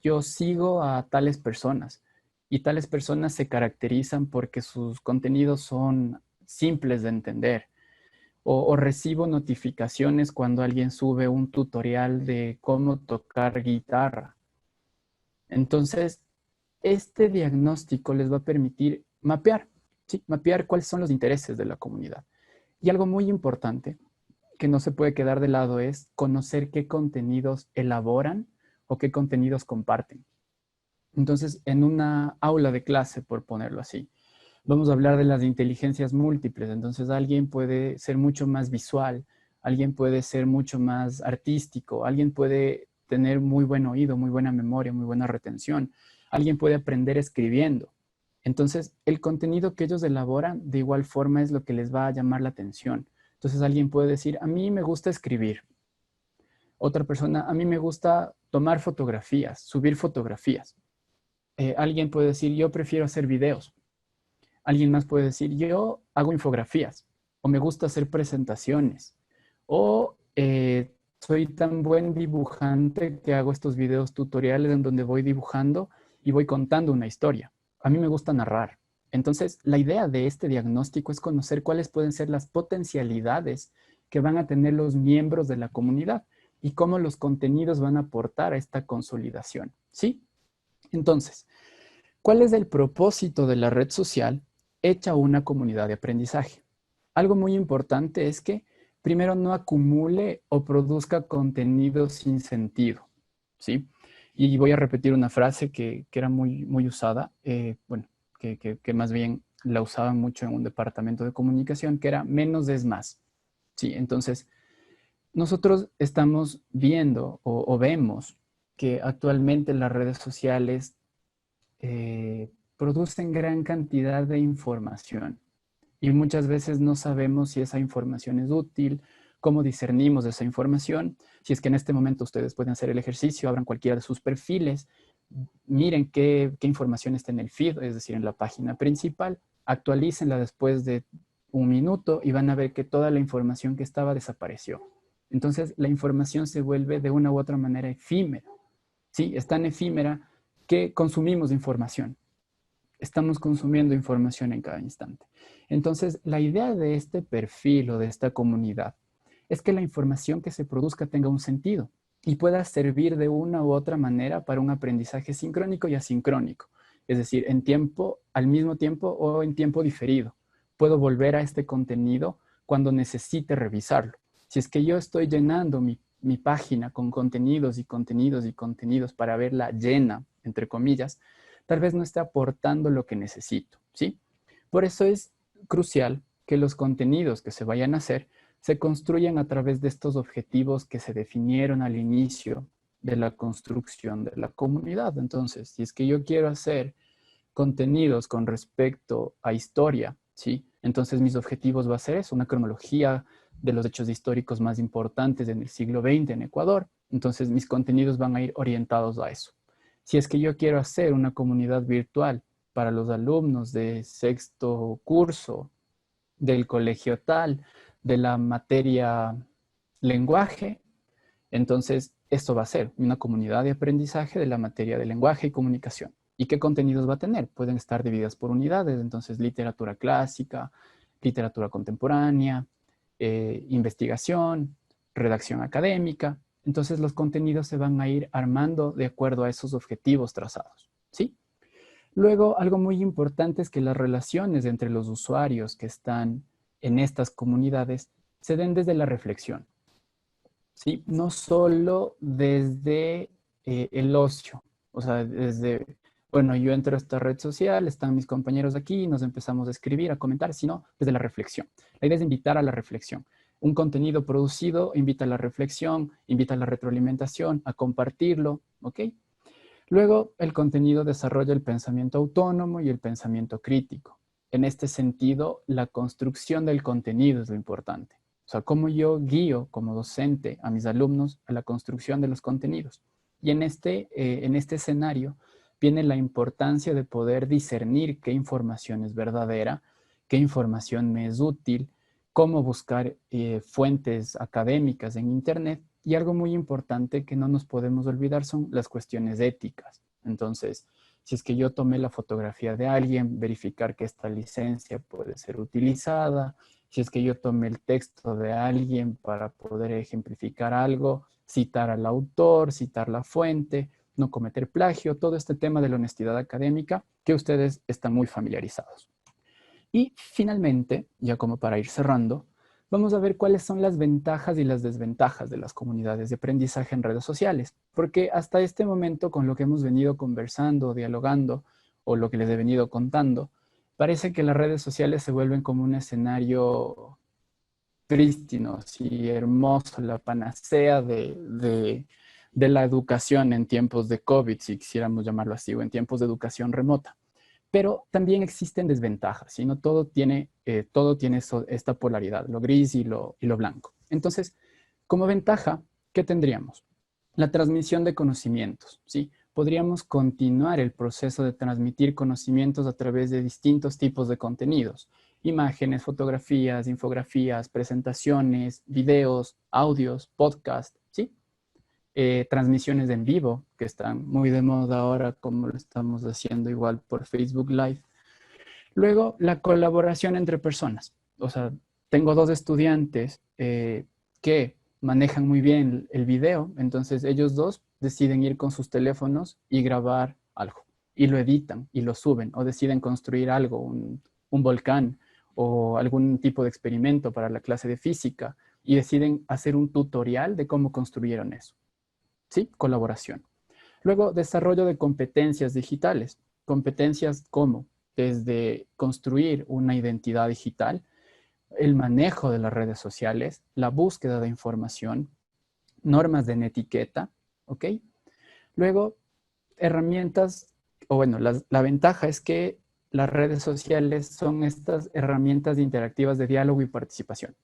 yo sigo a tales personas y tales personas se caracterizan porque sus contenidos son simples de entender o recibo notificaciones cuando alguien sube un tutorial de cómo tocar guitarra. Entonces, este diagnóstico les va a permitir mapear, ¿sí? Mapear cuáles son los intereses de la comunidad. Y algo muy importante que no se puede quedar de lado es conocer qué contenidos elaboran o qué contenidos comparten. Entonces, en una aula de clase, por ponerlo así, vamos a hablar de las inteligencias múltiples. Entonces, alguien puede ser mucho más visual, alguien puede ser mucho más artístico, alguien puede tener muy buen oído, muy buena memoria, muy buena retención, alguien puede aprender escribiendo. Entonces, el contenido que ellos elaboran de igual forma es lo que les va a llamar la atención. Entonces, alguien puede decir, a mí me gusta escribir. Otra persona, a mí me gusta tomar fotografías, subir fotografías. Alguien puede decir, yo prefiero hacer videos. Alguien más puede decir, yo hago infografías o me gusta hacer presentaciones o soy tan buen dibujante que hago estos videos tutoriales en donde voy dibujando y voy contando una historia. A mí me gusta narrar. Entonces, la idea de este diagnóstico es conocer cuáles pueden ser las potencialidades que van a tener los miembros de la comunidad y cómo los contenidos van a aportar a esta consolidación. ¿Sí? Entonces, ¿cuál es el propósito de la red social hecha una comunidad de aprendizaje? Algo muy importante es que primero no acumule o produzca contenido sin sentido, ¿sí? Y voy a repetir una frase que era muy usada, bueno, que más bien la usaban mucho en un departamento de comunicación, que era menos es más. Sí, entonces nosotros estamos viendo o vemos que actualmente las redes sociales producen gran cantidad de información y muchas veces no sabemos si esa información es útil, cómo discernimos esa información. Si es que en este momento ustedes pueden hacer el ejercicio, abran cualquiera de sus perfiles, miren qué información está en el feed, es decir, en la página principal, actualícenla después de un minuto y van a ver que toda la información que estaba desapareció. Entonces, la información se vuelve de una u otra manera efímera. Sí, es tan efímera que consumimos información. Estamos consumiendo información en cada instante. Entonces, la idea de este perfil o de esta comunidad es que la información que se produzca tenga un sentido y pueda servir de una u otra manera para un aprendizaje sincrónico y asincrónico. Es decir, en tiempo, al mismo tiempo o en tiempo diferido. Puedo volver a este contenido cuando necesite revisarlo. Si es que yo estoy llenando mi página con contenidos y contenidos y contenidos para verla llena, entre comillas, tal vez no esté aportando lo que necesito, ¿sí? Por eso es crucial que los contenidos que se vayan a hacer se construyan a través de estos objetivos que se definieron al inicio de la construcción de la comunidad. Entonces, si es que yo quiero hacer contenidos con respecto a historia, ¿sí? Entonces mis objetivos va a ser eso, una cronología de los hechos históricos más importantes en el siglo XX en Ecuador. Entonces mis contenidos van a ir orientados a eso. Si es que yo quiero hacer una comunidad virtual para los alumnos de sexto curso del colegio tal, de la materia lenguaje, entonces esto va a ser una comunidad de aprendizaje de la materia de lenguaje y comunicación. ¿Y qué contenidos va a tener? Pueden estar divididas por unidades, entonces literatura clásica, literatura contemporánea, investigación, redacción académica. Entonces los contenidos se van a ir armando de acuerdo a esos objetivos trazados, ¿sí? Luego, algo muy importante es que las relaciones entre los usuarios que están en estas comunidades se den desde la reflexión, ¿sí? No solo desde el ocio, o sea, desde, bueno, yo entro a esta red social, están mis compañeros aquí, nos empezamos a escribir, a comentar, sino desde la reflexión. La idea es invitar a la reflexión. Un contenido producido invita a la reflexión, invita a la retroalimentación, a compartirlo, ¿ok? Luego, el contenido desarrolla el pensamiento autónomo y el pensamiento crítico. En este sentido, la construcción del contenido es lo importante. O sea, cómo yo guío como docente a mis alumnos a la construcción de los contenidos. Y en este escenario viene la importancia de poder discernir qué información es verdadera, qué información me es útil, cómo buscar fuentes académicas en Internet. Y algo muy importante que no nos podemos olvidar son las cuestiones éticas. Entonces, si es que yo tomé la fotografía de alguien, verificar que esta licencia puede ser utilizada. Si es que yo tomé el texto de alguien para poder ejemplificar algo, citar al autor, citar la fuente, no cometer plagio, todo este tema de la honestidad académica que ustedes están muy familiarizados. Y finalmente, ya como para ir cerrando, vamos a ver cuáles son las ventajas y las desventajas de las comunidades de aprendizaje en redes sociales. Porque hasta este momento, con lo que hemos venido conversando, dialogando, o lo que les he venido contando, parece que las redes sociales se vuelven como un escenario prístino, sí, hermoso, la panacea de la educación en tiempos de COVID, si quisiéramos llamarlo así, o en tiempos de educación remota. Pero también existen desventajas, y no todo tiene esta polaridad, lo gris y lo blanco. Entonces, como ventaja, ¿qué tendríamos? La transmisión de conocimientos, ¿sí? Podríamos continuar el proceso de transmitir conocimientos a través de distintos tipos de contenidos. Imágenes, fotografías, infografías, presentaciones, videos, audios, podcasts, ¿sí? Transmisiones en vivo, que están muy de moda ahora, como lo estamos haciendo igual por Facebook Live. Luego, la colaboración entre personas. O sea, tengo dos estudiantes que manejan muy bien el video, entonces ellos dos deciden ir con sus teléfonos y grabar algo. Y lo editan y lo suben, o deciden construir algo, un volcán o algún tipo de experimento para la clase de física y deciden hacer un tutorial de cómo construyeron eso. ¿Sí? Colaboración. Luego, desarrollo de competencias digitales. Competencias como desde construir una identidad digital, el manejo de las redes sociales, la búsqueda de información, normas de netiqueta, ¿ok? Luego, herramientas, o bueno, la ventaja es que las redes sociales son estas herramientas interactivas de diálogo y participación.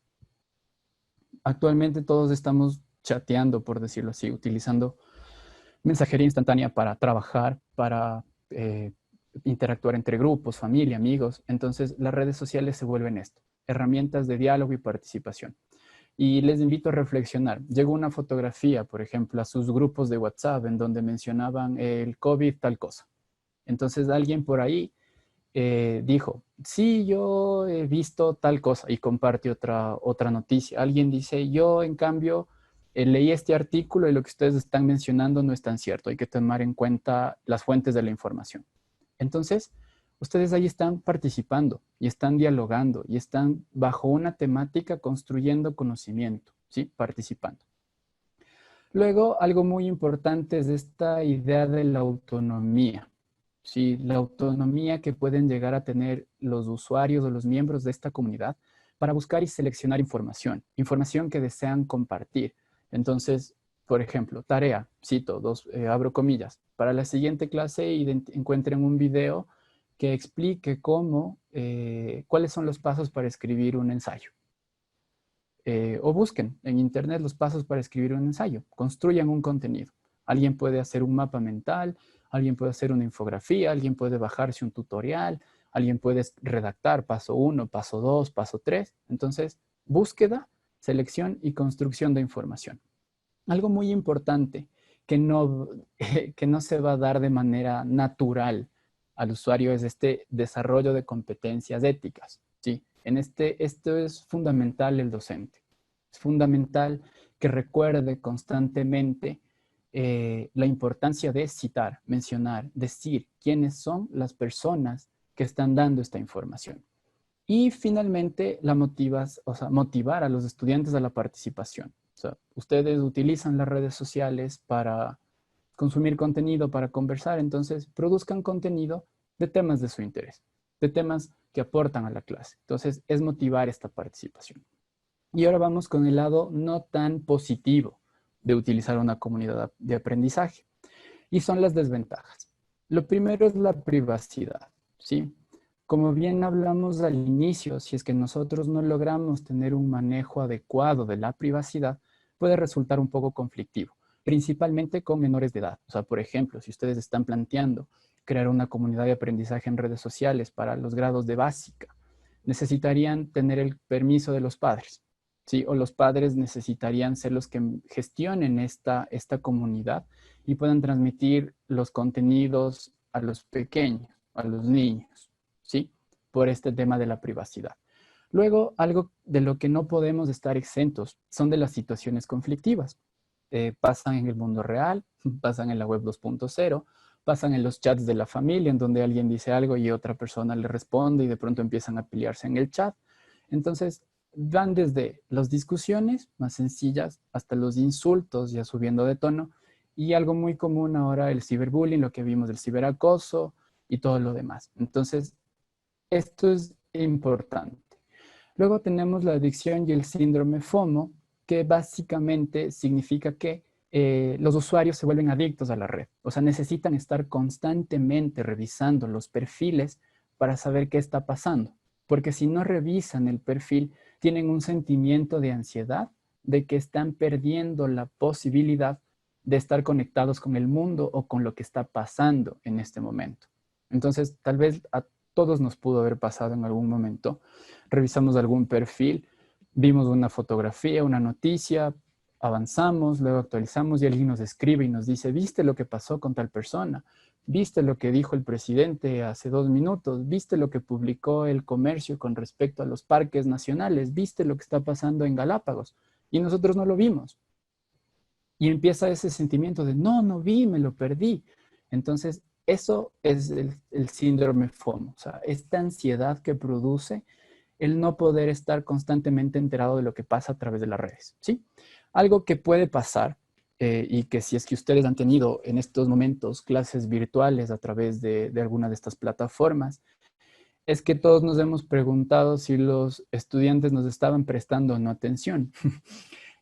Actualmente todos estamos chateando, por decirlo así, utilizando mensajería instantánea para trabajar, para interactuar entre grupos, familia, amigos. Entonces, las redes sociales se vuelven esto, herramientas de diálogo y participación. Y les invito a reflexionar. Llegó una fotografía, por ejemplo, a sus grupos de WhatsApp en donde mencionaban el COVID tal cosa. Entonces, alguien por ahí dijo, sí, yo he visto tal cosa y comparte otra noticia. Alguien dice, yo en cambio leí este artículo y lo que ustedes están mencionando no es tan cierto. Hay que tomar en cuenta las fuentes de la información. Entonces, ustedes ahí están participando y están dialogando y están bajo una temática construyendo conocimiento, ¿sí? Participando. Luego, algo muy importante es esta idea de la autonomía. Sí, la autonomía que pueden llegar a tener los usuarios o los miembros de esta comunidad para buscar y seleccionar información, información que desean compartir. Entonces, por ejemplo, tarea, cito, abro comillas, para la siguiente clase encuentren un video que explique cuáles son los pasos para escribir un ensayo. O busquen en internet los pasos para escribir un ensayo, construyan un contenido. Alguien puede hacer un mapa mental, alguien puede hacer una infografía, alguien puede bajarse un tutorial, alguien puede redactar paso 1, paso 2, paso 3. Entonces, búsqueda, selección y construcción de información. Algo muy importante que no, que no se va a dar de manera natural al usuario es este desarrollo de competencias éticas, ¿sí? Esto es fundamental el docente. Es fundamental que recuerde constantemente la importancia de citar, mencionar, decir quiénes son las personas que están dando esta información. Y finalmente, motivar a los estudiantes a la participación. O sea, ustedes utilizan las redes sociales para consumir contenido, para conversar, entonces produzcan contenido de temas de su interés, de temas que aportan a la clase. Entonces, es motivar esta participación. Y ahora vamos con el lado no tan positivo de utilizar una comunidad de aprendizaje. Y son las desventajas. Lo primero es la privacidad, ¿sí? Como bien hablamos al inicio, si es que nosotros no logramos tener un manejo adecuado de la privacidad, puede resultar un poco conflictivo, principalmente con menores de edad. O sea, por ejemplo, si ustedes están planteando crear una comunidad de aprendizaje en redes sociales para los grados de básica, necesitarían tener el permiso de los padres, ¿sí? O los padres necesitarían ser los que gestionen esta comunidad y puedan transmitir los contenidos a los pequeños, a los niños, ¿sí? Por este tema de la privacidad. Luego, algo de lo que no podemos estar exentos son de las situaciones conflictivas. Pasan en el mundo real, pasan en la web 2.0, pasan en los chats de la familia, en donde alguien dice algo y otra persona le responde y de pronto empiezan a pelearse en el chat. Entonces, van desde las discusiones más sencillas hasta los insultos ya subiendo de tono y algo muy común ahora, el ciberbullying, lo que vimos del ciberacoso y todo lo demás. Entonces, esto es importante. Luego tenemos la adicción y el síndrome FOMO, que básicamente significa que los usuarios se vuelven adictos a la red. O sea, necesitan estar constantemente revisando los perfiles para saber qué está pasando. Porque si no revisan el perfil, tienen un sentimiento de ansiedad de que están perdiendo la posibilidad de estar conectados con el mundo o con lo que está pasando en este momento. Entonces, tal vez a todos nos pudo haber pasado en algún momento. Revisamos algún perfil, vimos una fotografía, una noticia, avanzamos, luego actualizamos y alguien nos escribe y nos dice, ¿viste lo que pasó con tal persona? ¿Viste lo que dijo el presidente hace 2 minutos? ¿Viste lo que publicó el comercio con respecto a los parques nacionales? ¿Viste lo que está pasando en Galápagos? Y nosotros no lo vimos. Y empieza ese sentimiento de, no vi, me lo perdí. Entonces, eso es el síndrome FOMO, o sea, esta ansiedad que produce el no poder estar constantemente enterado de lo que pasa a través de las redes, ¿sí? Algo que puede pasar y que si es que ustedes han tenido en estos momentos clases virtuales a través de alguna de estas plataformas, es que todos nos hemos preguntado si los estudiantes nos estaban prestando o no atención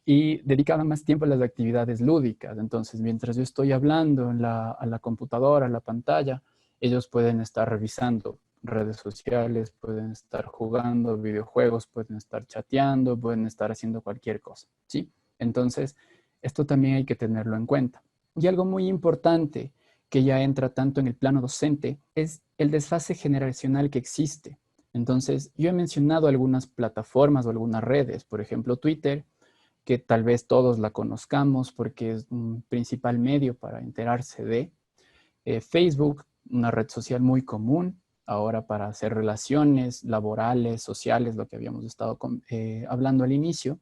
y dedicaban más tiempo a las actividades lúdicas. Entonces, mientras yo estoy hablando a la computadora, a la pantalla, ellos pueden estar revisando redes sociales, pueden estar jugando videojuegos, pueden estar chateando, pueden estar haciendo cualquier cosa, ¿sí? Entonces, esto también hay que tenerlo en cuenta. Y algo muy importante que ya entra tanto en el plano docente es el desfase generacional que existe. Entonces, yo he mencionado algunas plataformas o algunas redes, por ejemplo, Twitter, que tal vez todos la conozcamos porque es un principal medio para enterarse de. Facebook, una red social muy común ahora para hacer relaciones laborales, sociales, lo que habíamos estado hablando al inicio.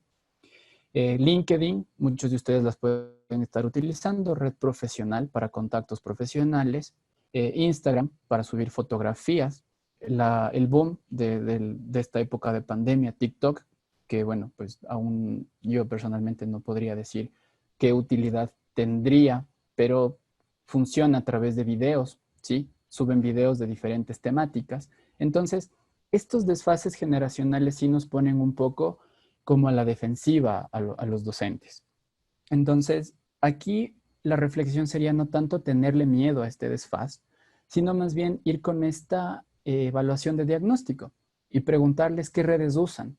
LinkedIn, muchos de ustedes las pueden estar utilizando, red profesional para contactos profesionales, Instagram para subir fotografías, el boom de esta época de pandemia, TikTok, que bueno, pues aún yo personalmente no podría decir qué utilidad tendría, pero funciona a través de videos, ¿sí? Suben videos de diferentes temáticas. Entonces, estos desfases generacionales sí nos ponen un poco como a la defensiva a los docentes. Entonces, aquí la reflexión sería no tanto tenerle miedo a este desfaz, sino más bien ir con esta evaluación de diagnóstico y preguntarles qué redes usan.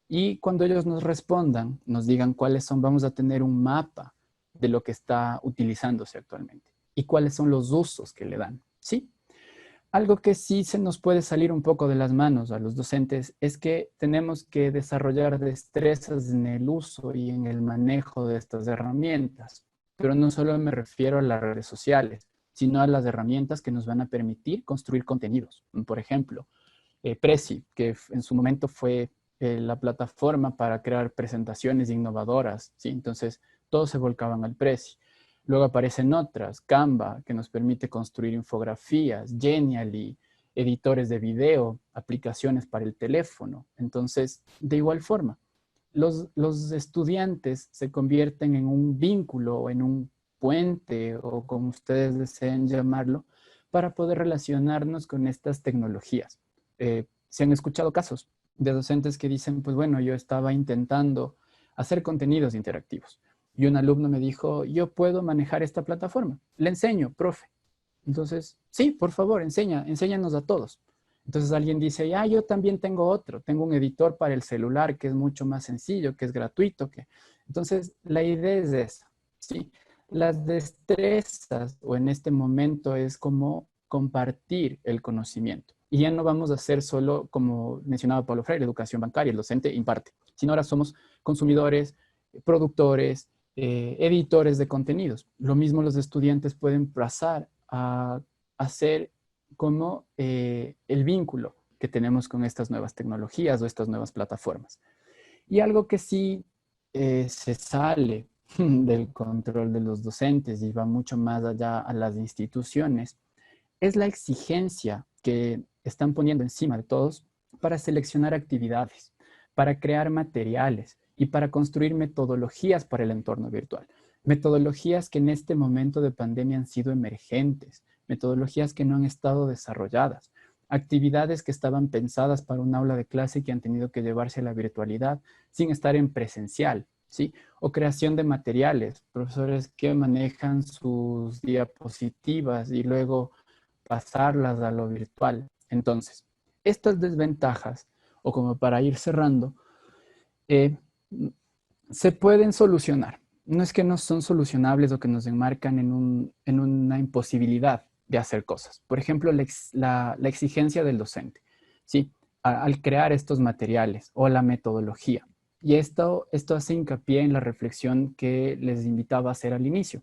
Y cuando ellos nos respondan, nos digan cuáles son, vamos a tener un mapa de lo que está utilizándose actualmente y cuáles son los usos que le dan, ¿sí? Algo que sí se nos puede salir un poco de las manos a los docentes es que tenemos que desarrollar destrezas en el uso y en el manejo de estas herramientas. Pero no solo me refiero a las redes sociales, sino a las herramientas que nos van a permitir construir contenidos. Por ejemplo, Prezi, que en su momento fue la plataforma para crear presentaciones innovadoras, ¿sí? Entonces, todos se volcaban al Prezi. Luego aparecen otras, Canva, que nos permite construir infografías, Genially, editores de video, aplicaciones para el teléfono. Entonces, de igual forma, los estudiantes se convierten en un vínculo o en un puente o como ustedes deseen llamarlo, para poder relacionarnos con estas tecnologías. Se han escuchado casos de docentes que dicen, pues bueno, yo estaba intentando hacer contenidos interactivos. Y un alumno me dijo, yo puedo manejar esta plataforma. Le enseño, profe. Entonces, sí, por favor, enséñanos a todos. Entonces alguien dice, ya, yo también tengo otro. Tengo un editor para el celular que es mucho más sencillo, que es gratuito. Entonces, la idea es esa, ¿sí? Las destrezas, o en este momento, es como compartir el conocimiento. Y ya no vamos a hacer solo, como mencionaba Paulo Freire, educación bancaria, el docente imparte, sino ahora somos consumidores, productores, editores de contenidos. Lo mismo los estudiantes pueden pasar a hacer como el vínculo que tenemos con estas nuevas tecnologías o estas nuevas plataformas. Y algo que sí se sale del control de los docentes y va mucho más allá a las instituciones, es la exigencia que están poniendo encima de todos para seleccionar actividades, para crear materiales y para construir metodologías para el entorno virtual. Metodologías que en este momento de pandemia han sido emergentes, metodologías que no han estado desarrolladas, actividades que estaban pensadas para un aula de clase que han tenido que llevarse a la virtualidad sin estar en presencial, ¿sí? O creación de materiales, profesores que manejan sus diapositivas y luego pasarlas a lo virtual. Entonces, estas desventajas, o como para ir cerrando, se pueden solucionar. No es que no son solucionables o que nos enmarcan en una imposibilidad de hacer cosas. Por ejemplo, la exigencia del docente, ¿sí? Al crear estos materiales o la metodología. Y esto hace hincapié en la reflexión que les invitaba a hacer al inicio.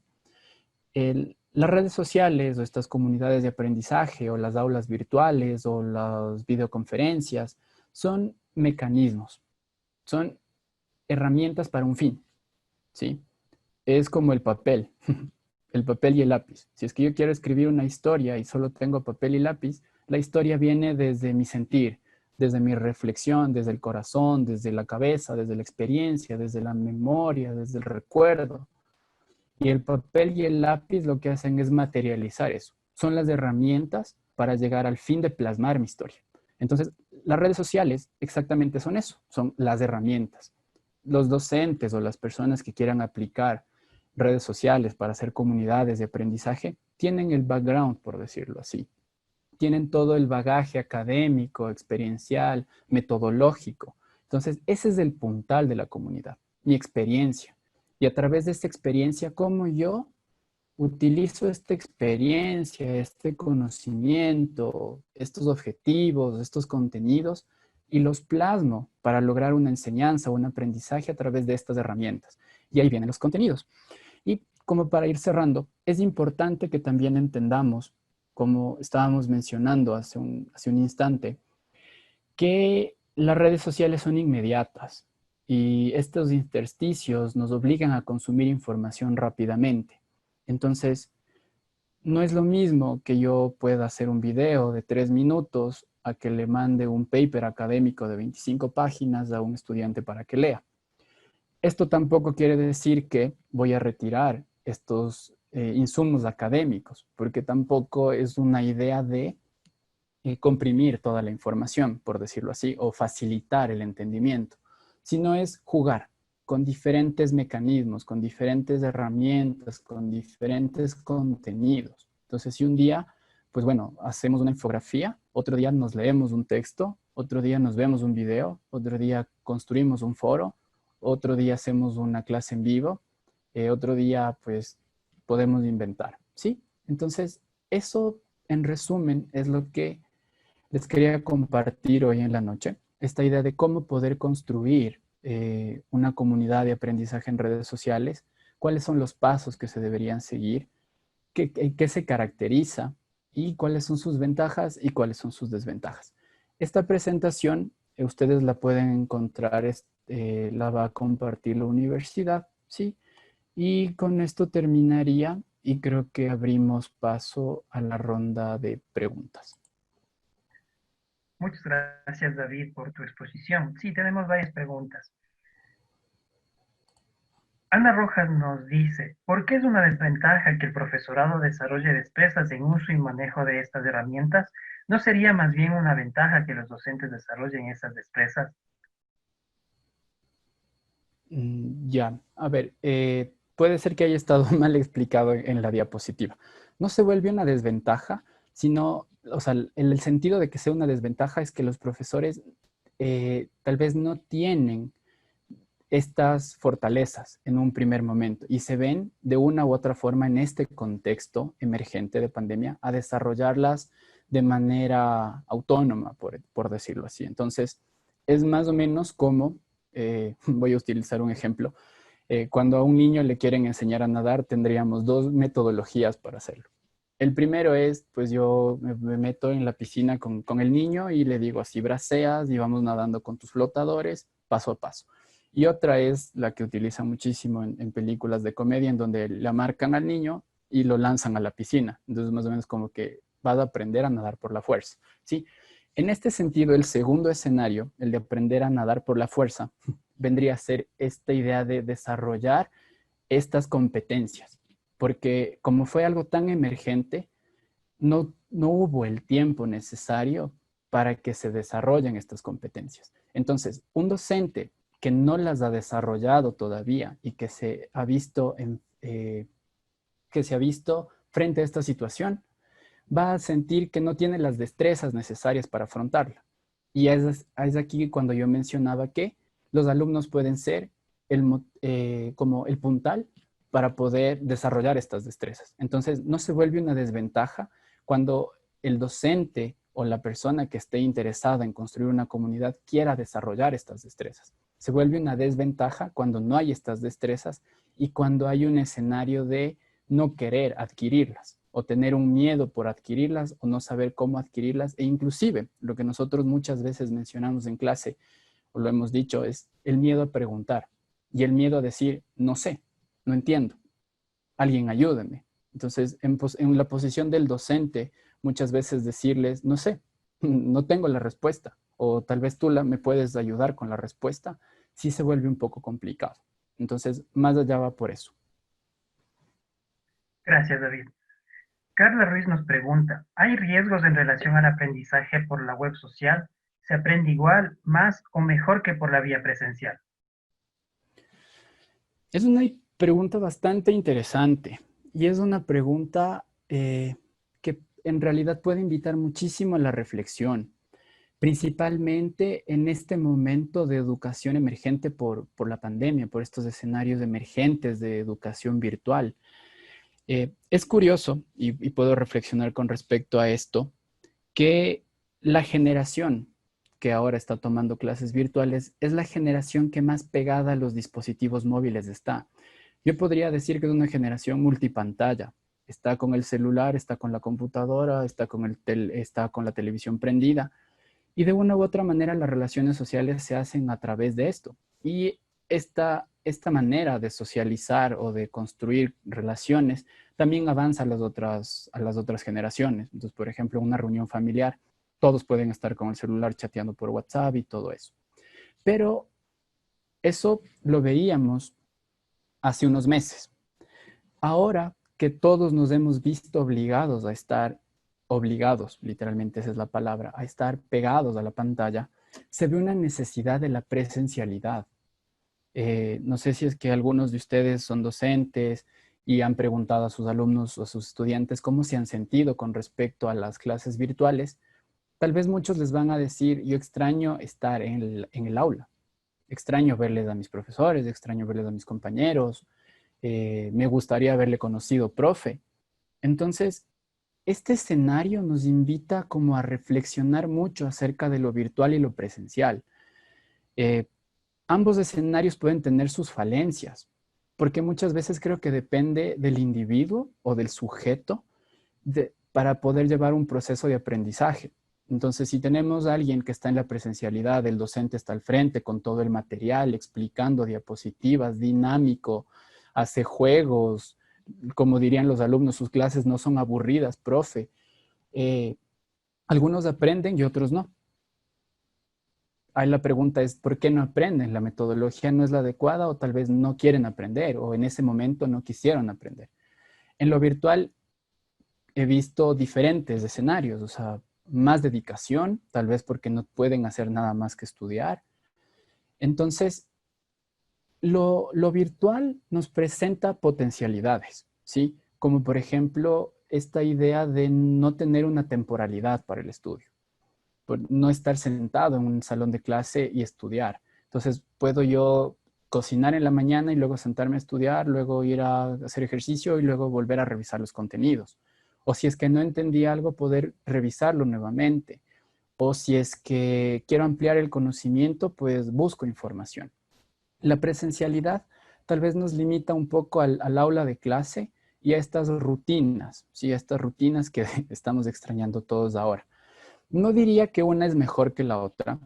Las redes sociales o estas comunidades de aprendizaje o las aulas virtuales o las videoconferencias son mecanismos, son herramientas para un fin, ¿sí? Es como el papel y el lápiz. Si es que yo quiero escribir una historia y solo tengo papel y lápiz, la historia viene desde mi sentir, desde mi reflexión, desde el corazón, desde la cabeza, desde la experiencia, desde la memoria, desde el recuerdo. Y el papel y el lápiz lo que hacen es materializar eso. Son las herramientas para llegar al fin de plasmar mi historia. Entonces, las redes sociales exactamente son eso, son las herramientas. Los docentes o las personas que quieran aplicar redes sociales para hacer comunidades de aprendizaje tienen el background, por decirlo así. Tienen todo el bagaje académico, experiencial, metodológico. Entonces, ese es el puntal de la comunidad, mi experiencia. Y a través de esta experiencia, cómo yo utilizo esta experiencia, este conocimiento, estos objetivos, estos contenidos y los plasmo para lograr una enseñanza o un aprendizaje a través de estas herramientas. Y ahí vienen los contenidos. Y como para ir cerrando, es importante que también entendamos, como estábamos mencionando hace un instante, que las redes sociales son inmediatas y estos intersticios nos obligan a consumir información rápidamente. Entonces, no es lo mismo que yo pueda hacer un video de 3 minutos a que le mande un paper académico de 25 páginas a un estudiante para que lea. Esto tampoco quiere decir que voy a retirar estos insumos académicos, porque tampoco es una idea de comprimir toda la información, por decirlo así, o facilitar el entendimiento, sino es jugar con diferentes mecanismos, con diferentes herramientas, con diferentes contenidos. Entonces, si un día, pues bueno, hacemos una infografía, otro día nos leemos un texto, otro día nos vemos un video, otro día construimos un foro, otro día hacemos una clase en vivo, otro día, pues, podemos inventar, ¿sí? Entonces, eso, en resumen, es lo que les quería compartir hoy en la noche, esta idea de cómo poder construir una comunidad de aprendizaje en redes sociales, cuáles son los pasos que se deberían seguir, qué se caracteriza y cuáles son sus ventajas y cuáles son sus desventajas. Esta presentación ustedes la pueden encontrar, la va a compartir la universidad, ¿sí? Y con esto terminaría y creo que abrimos paso a la ronda de preguntas. Muchas gracias, David, por tu exposición. Sí, tenemos varias preguntas. Ana Rojas nos dice, ¿por qué es una desventaja que el profesorado desarrolle destrezas en uso y manejo de estas herramientas? ¿No sería más bien una ventaja que los docentes desarrollen esas destrezas? Ya, a ver, puede ser que haya estado mal explicado en la diapositiva. No se vuelve una desventaja, sino, o sea, el sentido de que sea una desventaja es que los profesores tal vez no tienen estas fortalezas en un primer momento y se ven de una u otra forma en este contexto emergente de pandemia a desarrollarlas de manera autónoma, por decirlo así. Entonces, es más o menos como, voy a utilizar un ejemplo, cuando a un niño le quieren enseñar a nadar, tendríamos dos metodologías para hacerlo. El primero es, pues yo me meto en la piscina con el niño y le digo así, braceas y vamos nadando con tus flotadores, paso a paso. Y otra es la que utilizan muchísimo en películas de comedia, en donde le marcan al niño y lo lanzan a la piscina. Entonces, más o menos como que vas a aprender a nadar por la fuerza, ¿sí? En este sentido, el segundo escenario, el de aprender a nadar por la fuerza, vendría a ser esta idea de desarrollar estas competencias, porque como fue algo tan emergente, no hubo el tiempo necesario para que se desarrollen estas competencias. Entonces, un docente que no las ha desarrollado todavía y que se ha visto, frente a esta situación, va a sentir que no tiene las destrezas necesarias para afrontarla. Y es aquí cuando yo mencionaba que los alumnos pueden ser como el puntal para poder desarrollar estas destrezas. Entonces, no se vuelve una desventaja cuando el docente o la persona que esté interesada en construir una comunidad quiera desarrollar estas destrezas. Se vuelve una desventaja cuando no hay estas destrezas y cuando hay un escenario de no querer adquirirlas o tener un miedo por adquirirlas o no saber cómo adquirirlas e inclusive lo que nosotros muchas veces mencionamos en clase o lo hemos dicho es el miedo a preguntar y el miedo a decir no sé, no entiendo, alguien ayúdeme. Entonces en la posición del docente muchas veces decirles no sé, no tengo la respuesta o tal vez tú me puedes ayudar con la respuesta, sí se vuelve un poco complicado. Entonces más allá va por eso. Gracias, David. Carla Ruiz nos pregunta, ¿hay riesgos en relación al aprendizaje por la web social? ¿Se aprende igual, más o mejor que por la vía presencial? Es una pregunta bastante interesante y es una pregunta que en realidad puede invitar muchísimo a la reflexión, principalmente en este momento de educación emergente por la pandemia, por estos escenarios emergentes de educación virtual. Es curioso, y puedo reflexionar con respecto a esto, que la generación que ahora está tomando clases virtuales es la generación que más pegada a los dispositivos móviles está. Yo podría decir que es una generación multipantalla. Está con el celular, está con la computadora, está con la televisión prendida. Y de una u otra manera las relaciones sociales se hacen a través de esto. Y esta manera de socializar o de construir relaciones también avanza a las otras generaciones. Entonces, por ejemplo, una reunión familiar, todos pueden estar con el celular chateando por WhatsApp y todo eso. Pero eso lo veíamos hace unos meses. Ahora que todos nos hemos visto obligados a estar, obligados, literalmente esa es la palabra, a estar pegados a la pantalla, se ve una necesidad de la presencialidad. No sé si es que algunos de ustedes son docentes y han preguntado a sus alumnos o a sus estudiantes cómo se han sentido con respecto a las clases virtuales. Tal vez muchos les van a decir, yo extraño estar en el aula, extraño verles a mis profesores, extraño verles a mis compañeros, me gustaría haberle conocido, profe. Entonces, este escenario nos invita como a reflexionar mucho acerca de lo virtual y lo presencial. Eh, Ambos escenarios pueden tener sus falencias, porque muchas veces creo que depende del individuo o del sujeto para poder llevar un proceso de aprendizaje. Entonces, si tenemos a alguien que está en la presencialidad, el docente está al frente con todo el material, explicando diapositivas, dinámico, hace juegos, como dirían los alumnos, sus clases no son aburridas, profe. Eh, Algunos aprenden y otros no. Ahí la pregunta es, ¿por qué no aprenden? ¿La metodología no es la adecuada o tal vez no quieren aprender o en ese momento no quisieron aprender? En lo virtual he visto diferentes escenarios, o sea, más dedicación, tal vez porque no pueden hacer nada más que estudiar. Entonces, lo virtual nos presenta potencialidades, ¿sí? Como por ejemplo, esta idea de no tener una temporalidad para el estudio, por no estar sentado en un salón de clase y estudiar. Entonces, puedo yo cocinar en la mañana y luego sentarme a estudiar, luego ir a hacer ejercicio y luego volver a revisar los contenidos. O si es que no entendí algo, poder revisarlo nuevamente. O si es que quiero ampliar el conocimiento, pues busco información. La presencialidad tal vez nos limita un poco al aula de clase y a estas rutinas, ¿sí? A estas rutinas que estamos extrañando todos ahora. No diría que una es mejor que la otra.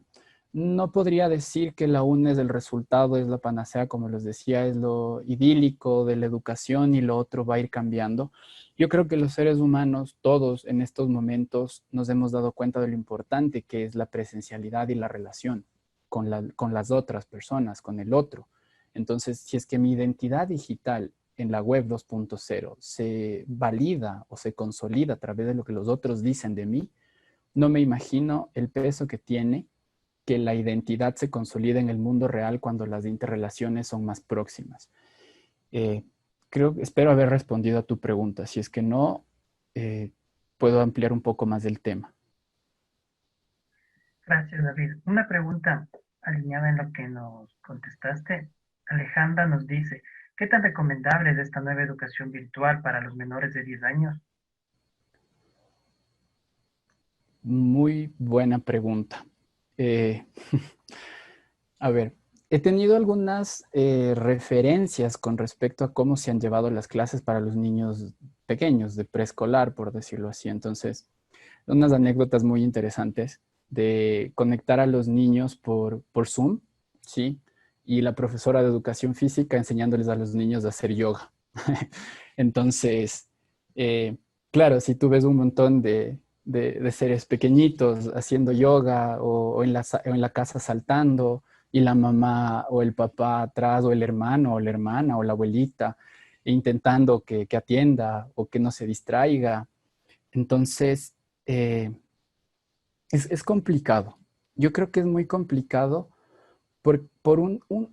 No podría decir que la una es el resultado, es la panacea, como les decía, es lo idílico de la educación y lo otro va a ir cambiando. Yo creo que los seres humanos, todos en estos momentos, nos hemos dado cuenta de lo importante que es la presencialidad y la relación con las otras personas, con el otro. Entonces, si es que mi identidad digital en la web 2.0 se valida o se consolida a través de lo que los otros dicen de mí, no me imagino el peso que tiene que la identidad se consolida en el mundo real cuando las interrelaciones son más próximas. Eh, espero haber respondido a tu pregunta. Si es que no, eh, puedo ampliar un poco más del tema. Gracias, David. Una pregunta alineada en lo que nos contestaste. Alejandra nos dice, ¿qué tan recomendable es esta nueva educación virtual para los menores de 10 años? Muy buena pregunta. Eh, a ver, he tenido algunas referencias con respecto a cómo se han llevado las clases para los niños pequeños, de preescolar, por decirlo así. Entonces, unas anécdotas muy interesantes de conectar a los niños por Zoom, ¿sí? Y la profesora de educación física enseñándoles a los niños a hacer yoga. Entonces, eh, claro, si tú ves un montón de seres pequeñitos haciendo yoga o o en la casa saltando y la mamá o el papá atrás o el hermano o la hermana o la abuelita intentando que atienda o que no se distraiga. Entonces, es complicado. Yo creo que es muy complicado por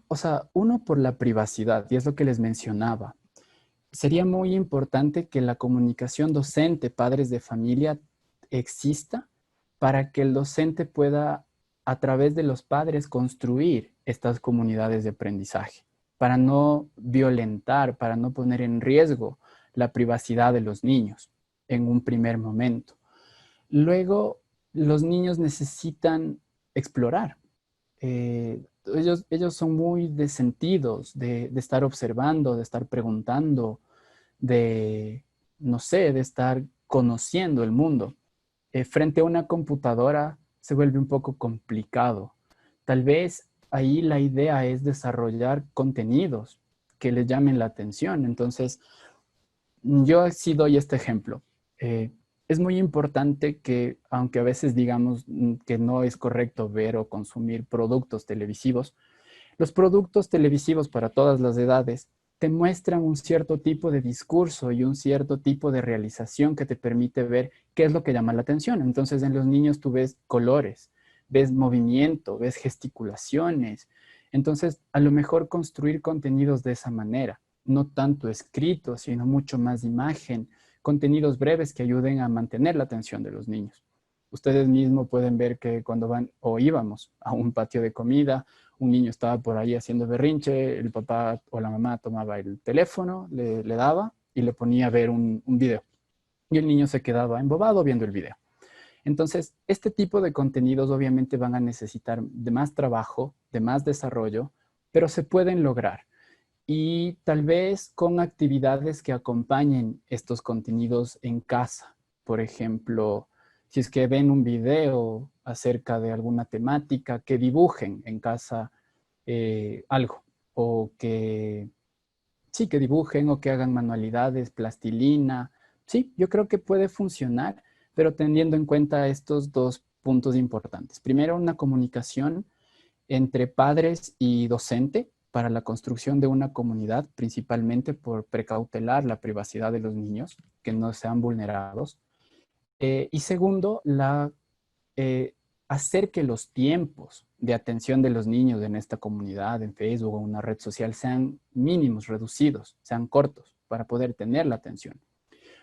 o sea, uno por la privacidad, y es lo que les mencionaba. Sería muy importante que la comunicación docente, padres de familia, exista para que el docente pueda, a través de los padres, construir estas comunidades de aprendizaje, para no violentar, para no poner en riesgo la privacidad de los niños en un primer momento. Luego, los niños necesitan explorar. Ellos son muy de sentidos, de estar observando, de estar preguntando, de, no sé, de estar conociendo el mundo. Frente a una computadora se vuelve un poco complicado. Tal vez ahí la idea es desarrollar contenidos que les llamen la atención. Entonces, yo sí doy este ejemplo. Es muy importante que, aunque a veces digamos que no es correcto ver o consumir productos televisivos, los productos televisivos para todas las edades te muestran un cierto tipo de discurso y un cierto tipo de realización que te permite ver qué es lo que llama la atención. Entonces, en los niños tú ves colores, ves movimiento, ves gesticulaciones. Entonces, a lo mejor construir contenidos de esa manera, no tanto escrito, sino mucho más imagen, contenidos breves que ayuden a mantener la atención de los niños. Ustedes mismos pueden ver que cuando van o íbamos a un patio de comida, un niño estaba por ahí haciendo berrinche, el papá o la mamá tomaba el teléfono, le daba y le ponía a ver un video. Y el niño se quedaba embobado viendo el video. Entonces, este tipo de contenidos obviamente van a necesitar de más trabajo, de más desarrollo, pero se pueden lograr. Y tal vez con actividades que acompañen estos contenidos en casa. Por ejemplo, si es que ven un video acerca de alguna temática, que dibujen en casa algo. O que, sí, que dibujen o que hagan manualidades, plastilina. Sí, yo creo que puede funcionar, pero teniendo en cuenta estos dos puntos importantes. Primero, una comunicación entre padres y docente para la construcción de una comunidad, principalmente por precautelar la privacidad de los niños, que no sean vulnerados. Y segundo, eh, hacer que los tiempos de atención de los niños en esta comunidad, en Facebook o en una red social, sean mínimos, reducidos, sean cortos, para poder tener la atención.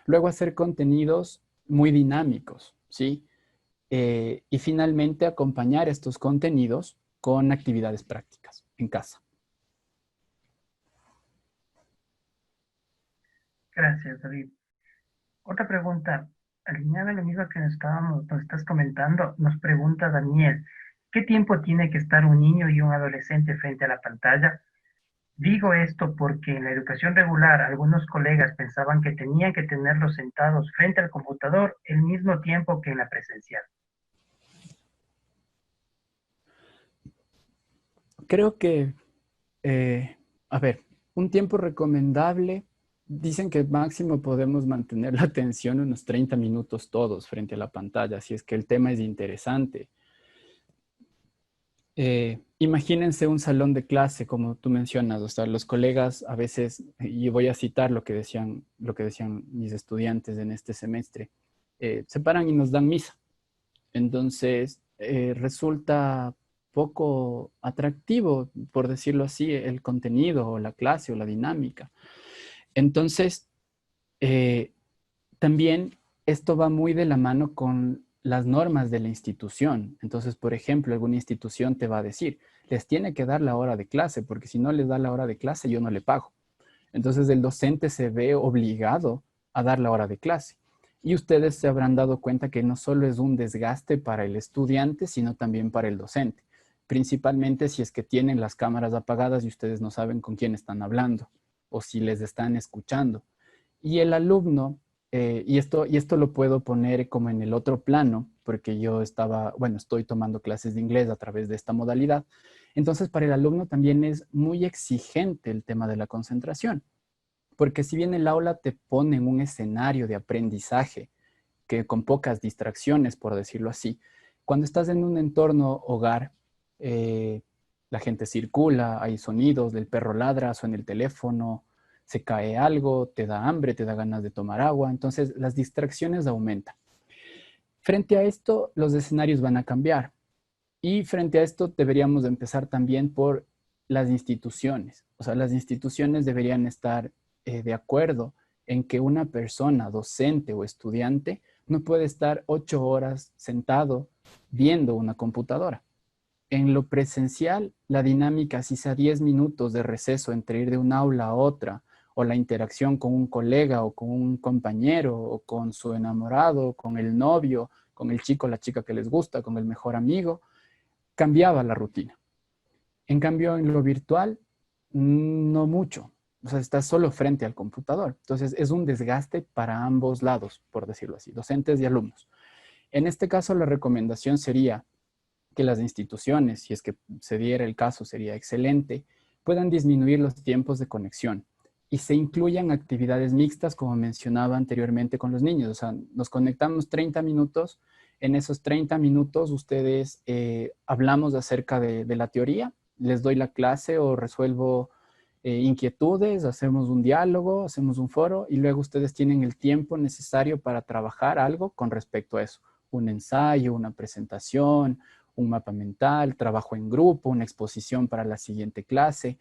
Luego, hacer contenidos muy dinámicos, ¿sí? Y finalmente, acompañar estos contenidos con actividades prácticas en casa. Gracias, David. Otra pregunta, alineada a lo mismo que nos estás comentando, nos pregunta Daniel, ¿qué tiempo tiene que estar un niño y un adolescente frente a la pantalla? Digo esto porque en la educación regular algunos colegas pensaban que tenían que tenerlos sentados frente al computador el mismo tiempo que en la presencial. Creo que, a ver, un tiempo recomendable, dicen que máximo podemos mantener la atención unos 30 minutos todos frente a la pantalla, si es que el tema es interesante. Imagínense un salón de clase, como tú mencionas, o sea, los colegas a veces, y voy a citar lo que decían mis estudiantes en este semestre, se paran y nos dan misa. Entonces, resulta poco atractivo, por decirlo así, el contenido o la clase o la dinámica. Entonces, eh, también esto va muy de la mano con las normas de la institución. Entonces, por ejemplo, alguna institución te va a decir, les tiene que dar la hora de clase, porque si no les da la hora de clase, yo no le pago. Entonces, el docente se ve obligado a dar la hora de clase. Y ustedes se habrán dado cuenta que no solo es un desgaste para el estudiante, sino también para el docente. Principalmente si es que tienen las cámaras apagadas y ustedes no saben con quién están hablando o si les están escuchando. Y el alumno, y esto lo puedo poner como en el otro plano, porque yo estoy tomando clases de inglés a través de esta modalidad. Entonces, para el alumno también es muy exigente el tema de la concentración, porque si bien el aula te pone en un escenario de aprendizaje que con pocas distracciones, por decirlo así, cuando estás en un entorno hogar, la gente circula, hay sonidos, del perro ladra, suena el teléfono, se cae algo, te da hambre, te da ganas de tomar agua. Entonces, las distracciones aumentan. Frente a esto, los escenarios van a cambiar. Y frente a esto, deberíamos de empezar también por las instituciones. O sea, las instituciones deberían estar de acuerdo en que una persona, docente o estudiante, no puede estar 8 horas sentado viendo una computadora. En lo presencial, la dinámica, si sea 10 minutos de receso entre ir de un aula a otra, o la interacción con un colega o con un compañero, o con su enamorado, con el novio, con el chico o la chica que les gusta, con el mejor amigo, cambiaba la rutina. En cambio, en lo virtual, no mucho. O sea, estás solo frente al computador. Entonces, es un desgaste para ambos lados, por decirlo así, docentes y alumnos. En este caso, la recomendación sería que las instituciones, si es que se diera el caso, sería excelente, puedan disminuir los tiempos de conexión y se incluyan actividades mixtas, como mencionaba anteriormente con los niños. O sea, nos conectamos 30 minutos. En esos 30 minutos ustedes hablamos acerca de la teoría, les doy la clase o resuelvo inquietudes, hacemos un diálogo, hacemos un foro y luego ustedes tienen el tiempo necesario para trabajar algo con respecto a eso. Un ensayo, una presentación, un mapa mental, trabajo en grupo, una exposición para la siguiente clase.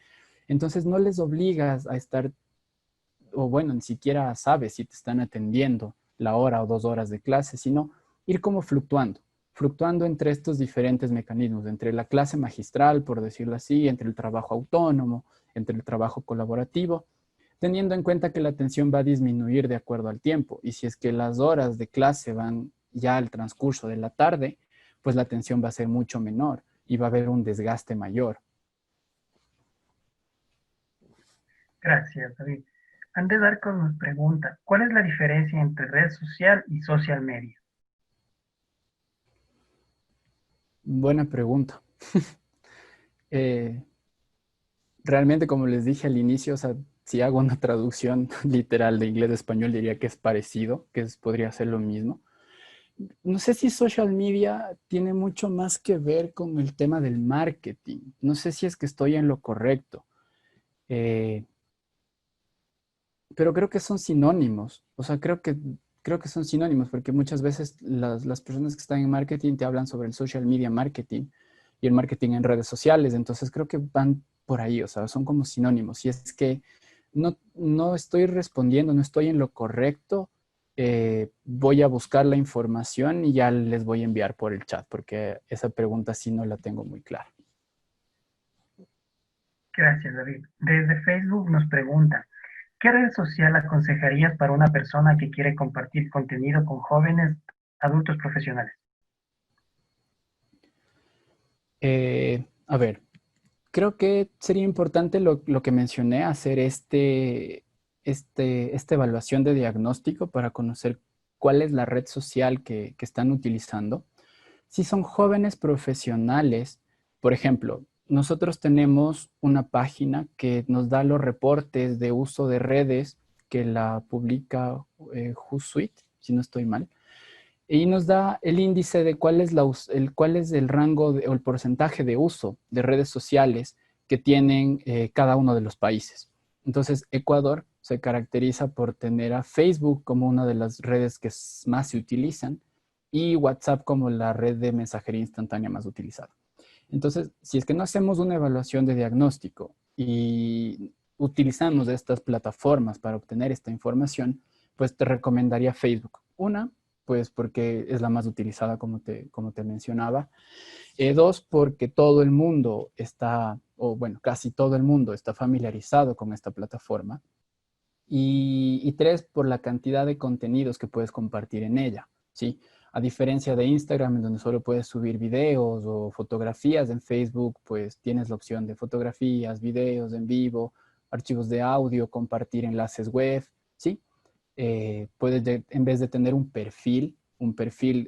Entonces no les obligas a estar, o bueno, ni siquiera sabes si te están atendiendo la hora o 2 horas de clase, sino ir como fluctuando entre estos diferentes mecanismos, entre la clase magistral, por decirlo así, entre el trabajo autónomo, entre el trabajo colaborativo, teniendo en cuenta que la atención va a disminuir de acuerdo al tiempo. Y si es que las horas de clase van ya al transcurso de la tarde, pues la atención va a ser mucho menor y va a haber un desgaste mayor. Gracias, David. Andrés Arcos nos pregunta, ¿cuál es la diferencia entre red social y social media? Buena pregunta. Eh, Realmente, como les dije al inicio, o sea, si hago una traducción literal de inglés a español, diría que es parecido, podría ser lo mismo. No sé si social media tiene mucho más que ver con el tema del marketing. No sé si es que estoy en lo correcto. Eh, pero creo que son sinónimos. O sea, creo que son sinónimos porque muchas veces las personas que están en marketing te hablan sobre el social media marketing y el marketing en redes sociales. Entonces creo que van por ahí, o sea, son como sinónimos. Y es que no estoy respondiendo, no estoy en lo correcto, voy a buscar la información y ya les voy a enviar por el chat porque esa pregunta sí no la tengo muy clara. Gracias, David. Desde Facebook nos pregunta, ¿qué red social aconsejarías para una persona que quiere compartir contenido con jóvenes adultos profesionales? A ver, creo que sería importante lo que mencioné, hacer esta evaluación de diagnóstico para conocer cuál es la red social que están utilizando. Si son jóvenes profesionales, por ejemplo, nosotros tenemos una página que nos da los reportes de uso de redes que la publica Hootsuite, si no estoy mal, y nos da el índice de cuál es el rango o el porcentaje de uso de redes sociales que tienen cada uno de los países. Entonces, Ecuador se caracteriza por tener a Facebook como una de las redes que más se utilizan y WhatsApp como la red de mensajería instantánea más utilizada. Entonces, si es que no hacemos una evaluación de diagnóstico y utilizamos estas plataformas para obtener esta información, pues te recomendaría Facebook. Una, pues porque es la más utilizada, como te mencionaba. Dos, porque todo el mundo está, o bueno, casi todo el mundo está familiarizado con esta plataforma. Y tres, por la cantidad de contenidos que puedes compartir en ella, ¿sí? A diferencia de Instagram, en donde solo puedes subir videos o fotografías, en Facebook, pues tienes la opción de fotografías, videos en vivo, archivos de audio, compartir enlaces web, ¿sí? En vez de tener un perfil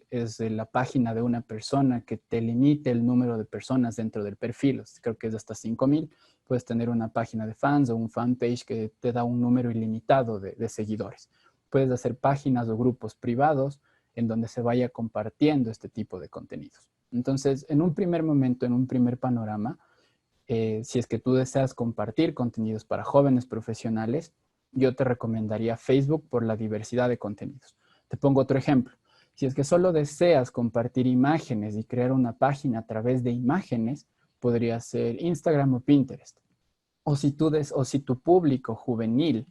es la página de una persona que te limite el número de personas dentro del perfil, creo que es hasta 5,000. Puedes tener una página de fans o un fanpage que te da un número ilimitado de seguidores. Puedes hacer páginas o grupos privados en donde se vaya compartiendo este tipo de contenidos. Entonces, en un primer momento, en un primer panorama, si es que tú deseas compartir contenidos para jóvenes profesionales, yo te recomendaría Facebook por la diversidad de contenidos. Te pongo otro ejemplo. Si es que solo deseas compartir imágenes y crear una página a través de imágenes, podría ser Instagram o Pinterest. O si tu público juvenil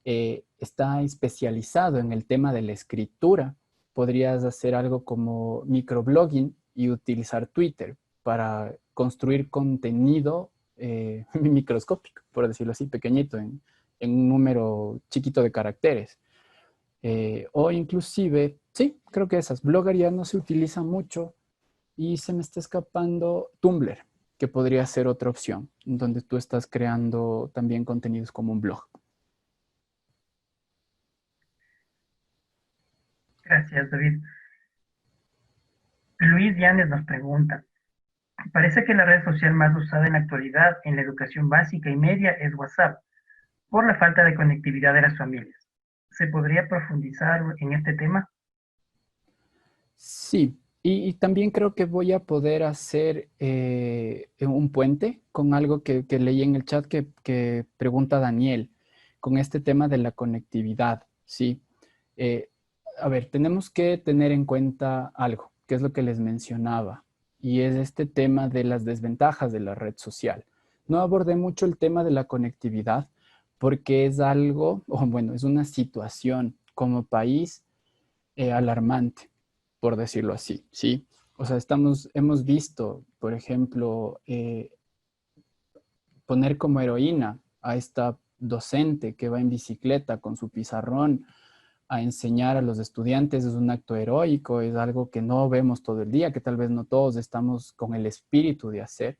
está especializado en el tema de la escritura, podrías hacer algo como microblogging y utilizar Twitter para construir contenido microscópico, por decirlo así, pequeñito, en un número chiquito de caracteres. O inclusive, sí, creo que esas. Blogger ya no se utiliza mucho y se me está escapando Tumblr, que podría ser otra opción, donde tú estás creando también contenidos como un blog. Gracias, David. Luis Llanes nos pregunta, parece que la red social más usada en la actualidad en la educación básica y media es WhatsApp, por la falta de conectividad de las familias. ¿Se podría profundizar en este tema? Sí, y también creo que voy a poder hacer un puente con algo que leí en el chat que pregunta Daniel, con este tema de la conectividad, ¿sí? Eh, a ver, tenemos que tener en cuenta algo, que es lo que les mencionaba, y es este tema de las desventajas de la red social. No abordé mucho el tema de la conectividad porque es algo, o bueno, es una situación como país alarmante, por decirlo así, ¿sí? O sea, hemos visto, por ejemplo, poner como heroína a esta docente que va en bicicleta con su pizarrón a enseñar a los estudiantes es un acto heroico, es algo que no vemos todo el día, que tal vez no todos estamos con el espíritu de hacer,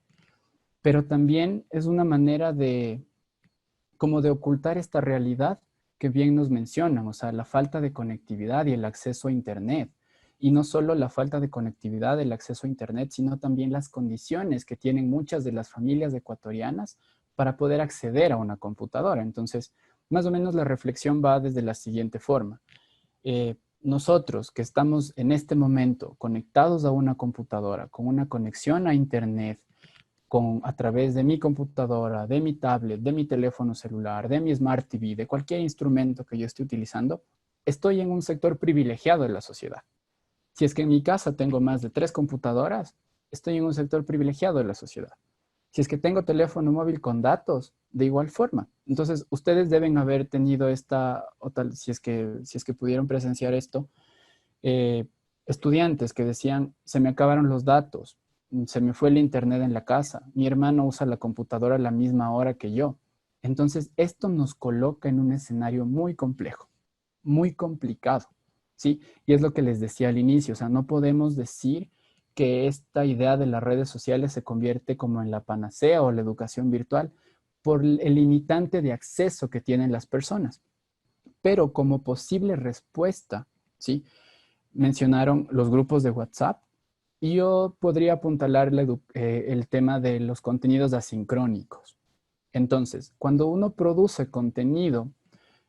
pero también es una manera de, como de ocultar esta realidad que bien nos mencionan, o sea, la falta de conectividad y el acceso a Internet. Y no solo la falta de conectividad, el acceso a Internet, sino también las condiciones que tienen muchas de las familias ecuatorianas para poder acceder a una computadora. Entonces, más o menos la reflexión va desde la siguiente forma. Nosotros que estamos en este momento conectados a una computadora, con una conexión a Internet, a través de mi computadora, de mi tablet, de mi teléfono celular, de mi Smart TV, de cualquier instrumento que yo esté utilizando, estoy en un sector privilegiado de la sociedad. Si es que en mi casa tengo más de 3 computadoras, estoy en un sector privilegiado de la sociedad. Si es que tengo teléfono móvil con datos, de igual forma. Entonces, ustedes deben haber tenido esta, o tal, si es que pudieron presenciar esto, eh, estudiantes que decían, se me acabaron los datos, se me fue el internet en la casa, mi hermano usa la computadora a la misma hora que yo. Entonces, esto nos coloca en un escenario muy complejo, muy complicado, ¿sí? Y es lo que les decía al inicio, o sea, no podemos decir que esta idea de las redes sociales se convierte como en la panacea o la educación virtual por el limitante de acceso que tienen las personas. Pero como posible respuesta, ¿sí? Mencionaron los grupos de WhatsApp y yo podría apuntalar el tema de los contenidos asincrónicos. Entonces, cuando uno produce contenido,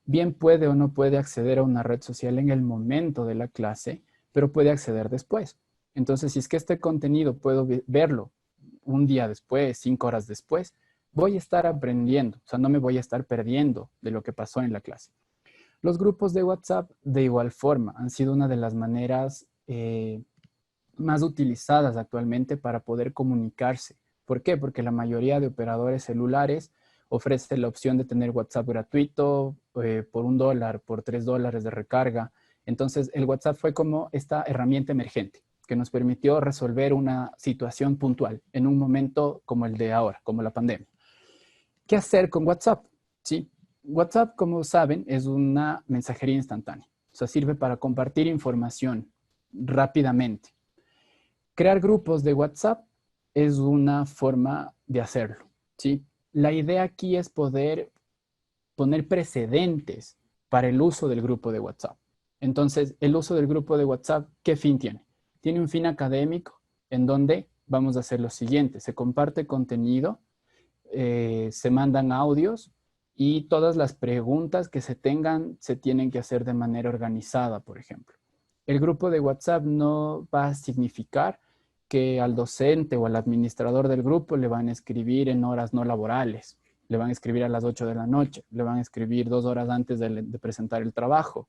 bien puede o no puede acceder a una red social en el momento de la clase, pero puede acceder después. Entonces, si es que este contenido puedo verlo un día después, 5 horas después, voy a estar aprendiendo, o sea, no me voy a estar perdiendo de lo que pasó en la clase. Los grupos de WhatsApp, de igual forma, han sido una de las maneras más utilizadas actualmente para poder comunicarse. ¿Por qué? Porque la mayoría de operadores celulares ofrece la opción de tener WhatsApp gratuito por $1, por $3 de recarga. Entonces, el WhatsApp fue como esta herramienta emergente que nos permitió resolver una situación puntual en un momento como el de ahora, como la pandemia. ¿Qué hacer con WhatsApp? Sí, WhatsApp, como saben, es una mensajería instantánea. O sea, sirve para compartir información rápidamente. Crear grupos de WhatsApp es una forma de hacerlo, ¿sí? La idea aquí es poder poner precedentes para el uso del grupo de WhatsApp. Entonces, el uso del grupo de WhatsApp, ¿qué fin tiene? Tiene un fin académico en donde vamos a hacer lo siguiente. Se comparte contenido, se mandan audios y todas las preguntas que se tengan se tienen que hacer de manera organizada, por ejemplo. El grupo de WhatsApp no va a significar que al docente o al administrador del grupo le van a escribir en horas no laborales. le van a escribir a las 8 de la noche, le van a escribir 2 horas antes de presentar el trabajo,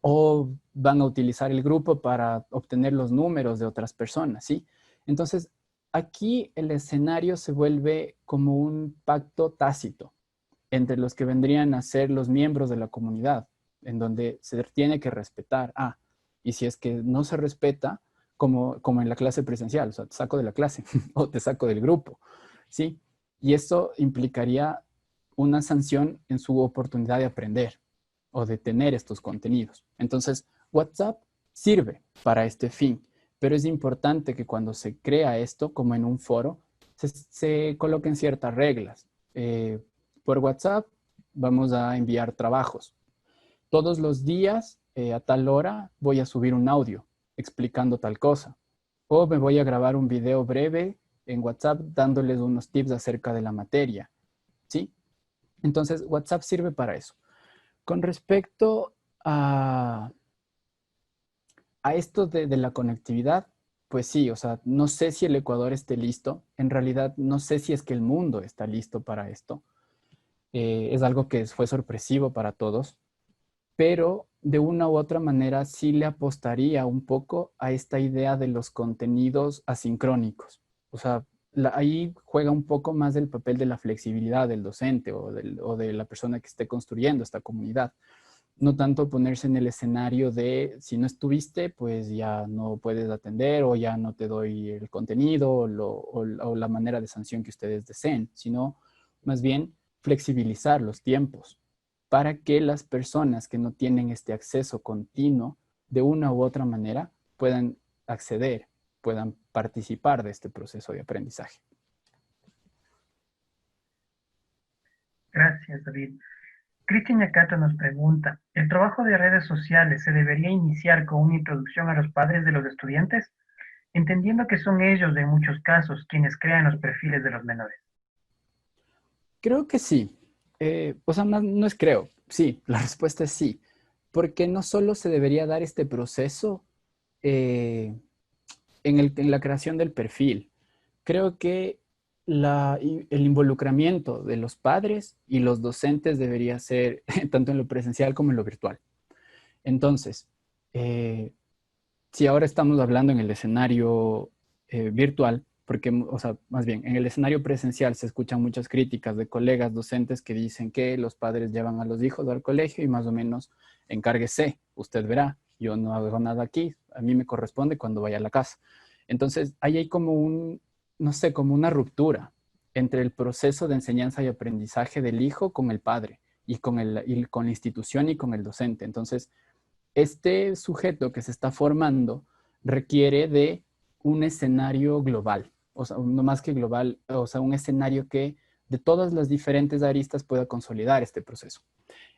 o van a utilizar el grupo para obtener los números de otras personas, ¿sí? Entonces, aquí el escenario se vuelve como un pacto tácito entre los que vendrían a ser los miembros de la comunidad, en donde se tiene que respetar. Y si es que no se respeta, como en la clase presencial, o sea, te saco de la clase o te saco del grupo, ¿sí? Y eso implicaría una sanción en su oportunidad de aprender o de tener estos contenidos. Entonces, WhatsApp sirve para este fin, pero es importante que cuando se crea esto, como en un foro, se coloquen ciertas reglas. Por WhatsApp vamos a enviar trabajos. Todos los días, a tal hora, voy a subir un audio explicando tal cosa. O me voy a grabar un video breve en WhatsApp dándoles unos tips acerca de la materia, ¿sí? Entonces, WhatsApp sirve para eso. Con respecto a esto de la conectividad, pues sí, o sea, no sé si el Ecuador esté listo. En realidad, no sé si es que el mundo está listo para esto. Es algo que fue sorpresivo para todos, pero de una u otra manera sí le apostaría un poco a esta idea de los contenidos asincrónicos. O sea, ahí juega un poco más el papel de la flexibilidad del docente o de la persona que esté construyendo esta comunidad. No tanto ponerse en el escenario de si no estuviste, pues ya no puedes atender o ya no te doy el contenido o la manera de sanción que ustedes deseen, sino más bien flexibilizar los tiempos para que las personas que no tienen este acceso continuo de una u otra manera puedan acceder, puedan participar de este proceso de aprendizaje. Gracias, David. Cristian Yacato nos pregunta, ¿el trabajo de redes sociales se debería iniciar con una introducción a los padres de los estudiantes? Entendiendo que son ellos, en muchos casos, quienes crean los perfiles de los menores. Creo que sí. O sea, no es creo. Sí, la respuesta es sí. Porque no solo se debería dar este proceso en la creación del perfil. Creo que el involucramiento de los padres y los docentes debería ser tanto en lo presencial como en lo virtual. Entonces, si ahora estamos hablando en el escenario virtual, porque, o sea, más bien, en el escenario presencial se escuchan muchas críticas de colegas docentes que dicen que los padres llevan a los hijos al colegio y más o menos encárguese, usted verá, yo no hago nada aquí, a mí me corresponde cuando vaya a la casa. Entonces, ahí hay como no sé, como una ruptura entre el proceso de enseñanza y aprendizaje del hijo con el padre y con la institución y con el docente. Entonces, este sujeto que se está formando requiere de un escenario global, o sea, no más que global, o sea, un escenario que de todas las diferentes aristas pueda consolidar este proceso.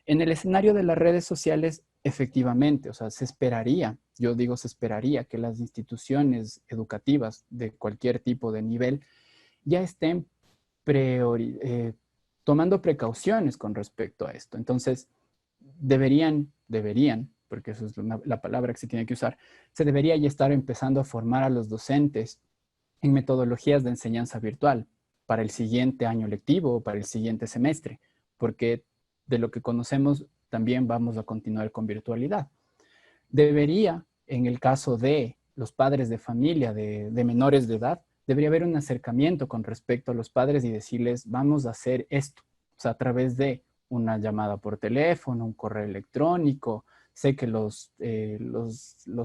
En el escenario de las redes sociales, efectivamente, o sea, se esperaría, yo digo se esperaría que las instituciones educativas de cualquier tipo de nivel ya estén tomando precauciones con respecto a esto. Entonces, deberían, porque eso es la palabra que se tiene que usar, se debería ya estar empezando a formar a los docentes en metodologías de enseñanza virtual para el siguiente año lectivo o para el siguiente semestre, porque de lo que conocemos también vamos a continuar con virtualidad. Debería, en el caso de los padres de familia de menores de edad, debería haber un acercamiento con respecto a los padres y decirles, vamos a hacer esto, o sea, a través de una llamada por teléfono, un correo electrónico. Sé que los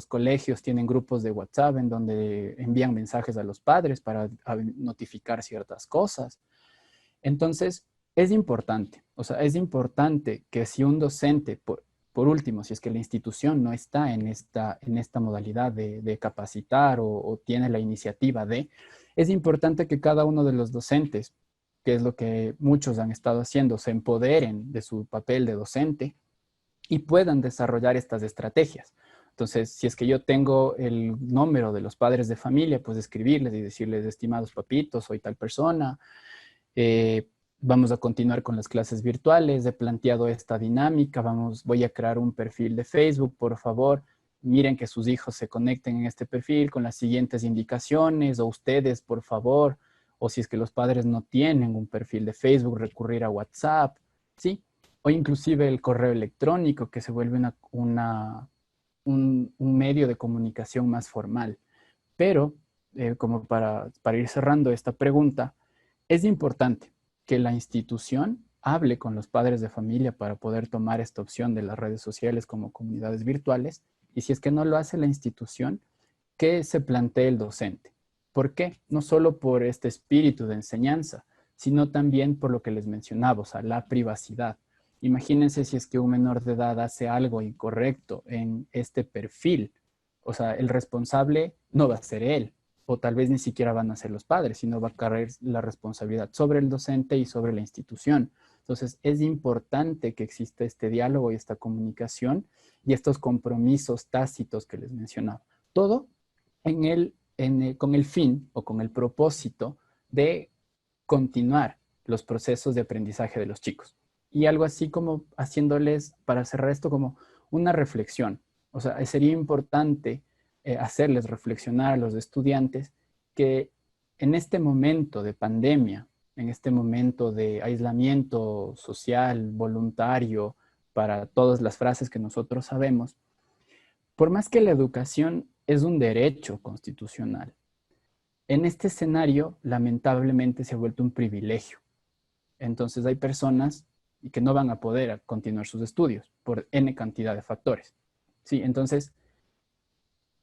colegios tienen grupos de WhatsApp en donde envían mensajes a los padres para notificar ciertas cosas. Entonces, es importante, o sea, es importante que si un docente, por último, si es que la institución no está en esta modalidad de capacitar o tiene la iniciativa es importante que cada uno de los docentes, que es lo que muchos han estado haciendo, se empoderen de su papel de docente y puedan desarrollar estas estrategias. Entonces, si es que yo tengo el número de los padres de familia, pues escribirles y decirles, estimados papitos, soy tal persona, vamos a continuar con las clases virtuales, he planteado esta dinámica, voy a crear un perfil de Facebook, por favor, miren que sus hijos se conecten en este perfil con las siguientes indicaciones, o ustedes, por favor, o si es que los padres no tienen un perfil de Facebook, recurrir a WhatsApp, ¿sí? O inclusive el correo electrónico, que se vuelve un medio de comunicación más formal. Pero, como para ir cerrando esta pregunta, es importante que la institución hable con los padres de familia para poder tomar esta opción de las redes sociales como comunidades virtuales. Y si es que no lo hace la institución, que se plantee el docente. ¿Por qué? No solo por este espíritu de enseñanza, sino también por lo que les mencionaba, o sea, la privacidad. Imagínense si es que un menor de edad hace algo incorrecto en este perfil. O sea, el responsable no va a ser él, o tal vez ni siquiera van a ser los padres, sino va a caer la responsabilidad sobre el docente y sobre la institución. Entonces, es importante que exista este diálogo y esta comunicación y estos compromisos tácitos que les mencionaba. Todo con el fin o con el propósito de continuar los procesos de aprendizaje de los chicos. Y algo así como haciéndoles, para cerrar esto, como una reflexión. O sea, sería importante hacerles reflexionar a los estudiantes que en este momento de pandemia, en este momento de aislamiento social, voluntario, para todas las frases que nosotros sabemos, por más que la educación es un derecho constitucional, en este escenario lamentablemente se ha vuelto un privilegio. Entonces hay personas que no van a poder continuar sus estudios por N cantidad de factores. Sí, entonces,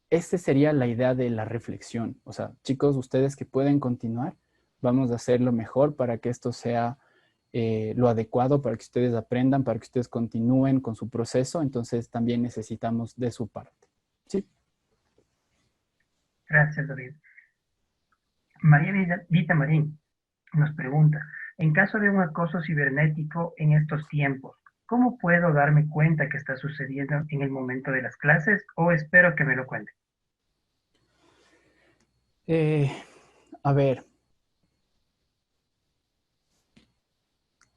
esta sería la idea de la reflexión. O sea, chicos, ustedes que pueden continuar, vamos a hacer lo mejor para que esto sea lo adecuado, para que ustedes aprendan, para que ustedes continúen con su proceso. Entonces, también necesitamos de su parte. ¿Sí? Gracias, David. María Vita Marín nos pregunta, en caso de un acoso cibernético en estos tiempos, ¿cómo puedo darme cuenta que está sucediendo en el momento de las clases o espero que me lo cuente? Eh, a ver,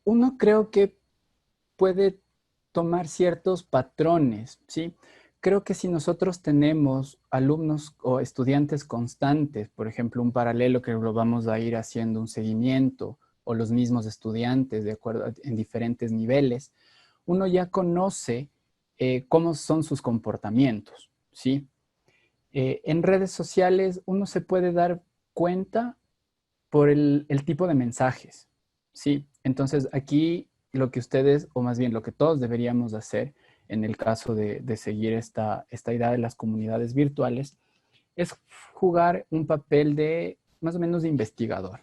uno creo que puede tomar ciertos patrones, ¿sí? Creo que si nosotros tenemos alumnos o estudiantes constantes, por ejemplo, un paralelo que lo vamos a ir haciendo un seguimiento, o los mismos estudiantes de acuerdo en diferentes niveles, uno ya conoce cómo son sus comportamientos, ¿sí? En redes sociales uno se puede dar cuenta por el tipo de mensajes, ¿sí? Entonces aquí lo que ustedes, o más bien lo que todos deberíamos hacer en el caso de seguir esta idea de las comunidades virtuales, es jugar un papel de más o menos de investigador.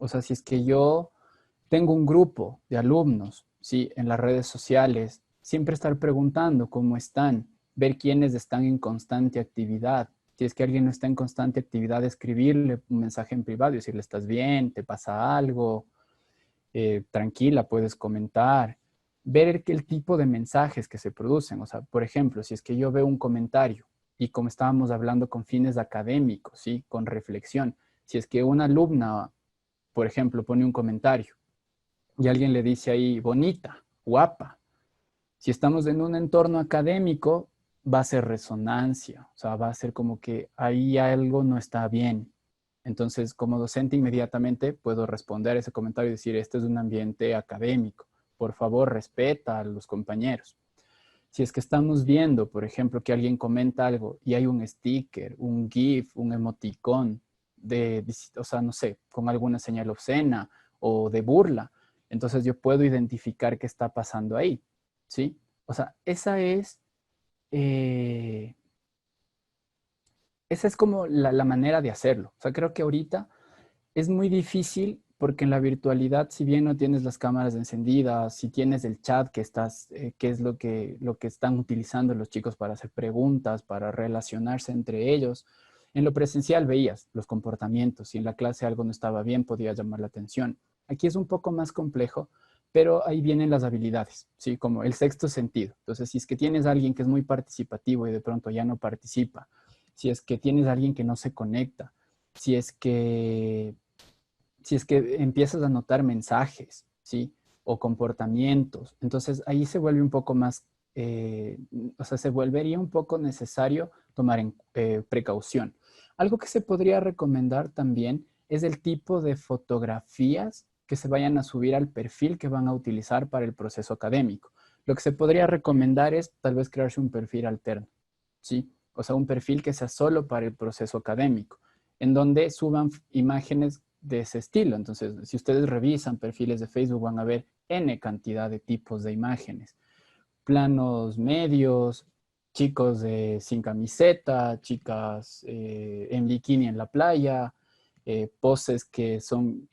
O sea, si es que yo tengo un grupo de alumnos, ¿sí? En las redes sociales, siempre estar preguntando cómo están, ver quiénes están en constante actividad. Si es que alguien no está en constante actividad, escribirle un mensaje en privado y decirle, ¿estás bien? ¿Te pasa algo? Tranquila, puedes comentar. Ver el tipo de mensajes que se producen. O sea, por ejemplo, si es que yo veo un comentario y como estábamos hablando con fines académicos, ¿sí? Con reflexión. Si es que una alumna, por ejemplo, pone un comentario y alguien le dice ahí, bonita, guapa. Si estamos en un entorno académico, va a ser resonancia, o sea, va a ser como que ahí algo no está bien. Entonces, como docente, inmediatamente puedo responder ese comentario y decir, este es un ambiente académico, por favor, respeta a los compañeros. Si es que estamos viendo, por ejemplo, que alguien comenta algo y hay un sticker, un GIF, un emoticón o sea, no sé, con alguna señal obscena o de burla, entonces yo puedo identificar qué está pasando ahí, ¿sí? O sea, eh, esa es como la manera de hacerlo. O sea, creo que ahorita es muy difícil porque en la virtualidad, si bien no tienes las cámaras encendidas, si tienes el chat que es lo que están utilizando los chicos para hacer preguntas, para relacionarse entre ellos, en lo presencial veías los comportamientos. Si en la clase algo no estaba bien, podía llamar la atención. Aquí es un poco más complejo, pero ahí vienen las habilidades, ¿sí? Como el sexto sentido. Entonces, si es que tienes a alguien que es muy participativo y de pronto ya no participa, si es que tienes a alguien que no se conecta, si es que empiezas a notar mensajes, ¿sí? O comportamientos. Entonces ahí se vuelve un poco más, o sea, se volvería un poco necesario tomar precaución. Algo que se podría recomendar también es el tipo de fotografías que se vayan a subir al perfil que van a utilizar para el proceso académico. Lo que se podría recomendar es tal vez crearse un perfil alterno, ¿sí? O sea, un perfil que sea solo para el proceso académico, en donde suban imágenes de ese estilo. Entonces, si ustedes revisan perfiles de Facebook, van a ver N cantidad de tipos de imágenes. Planos medios, chicos sin camiseta, chicas en bikini en la playa, poses que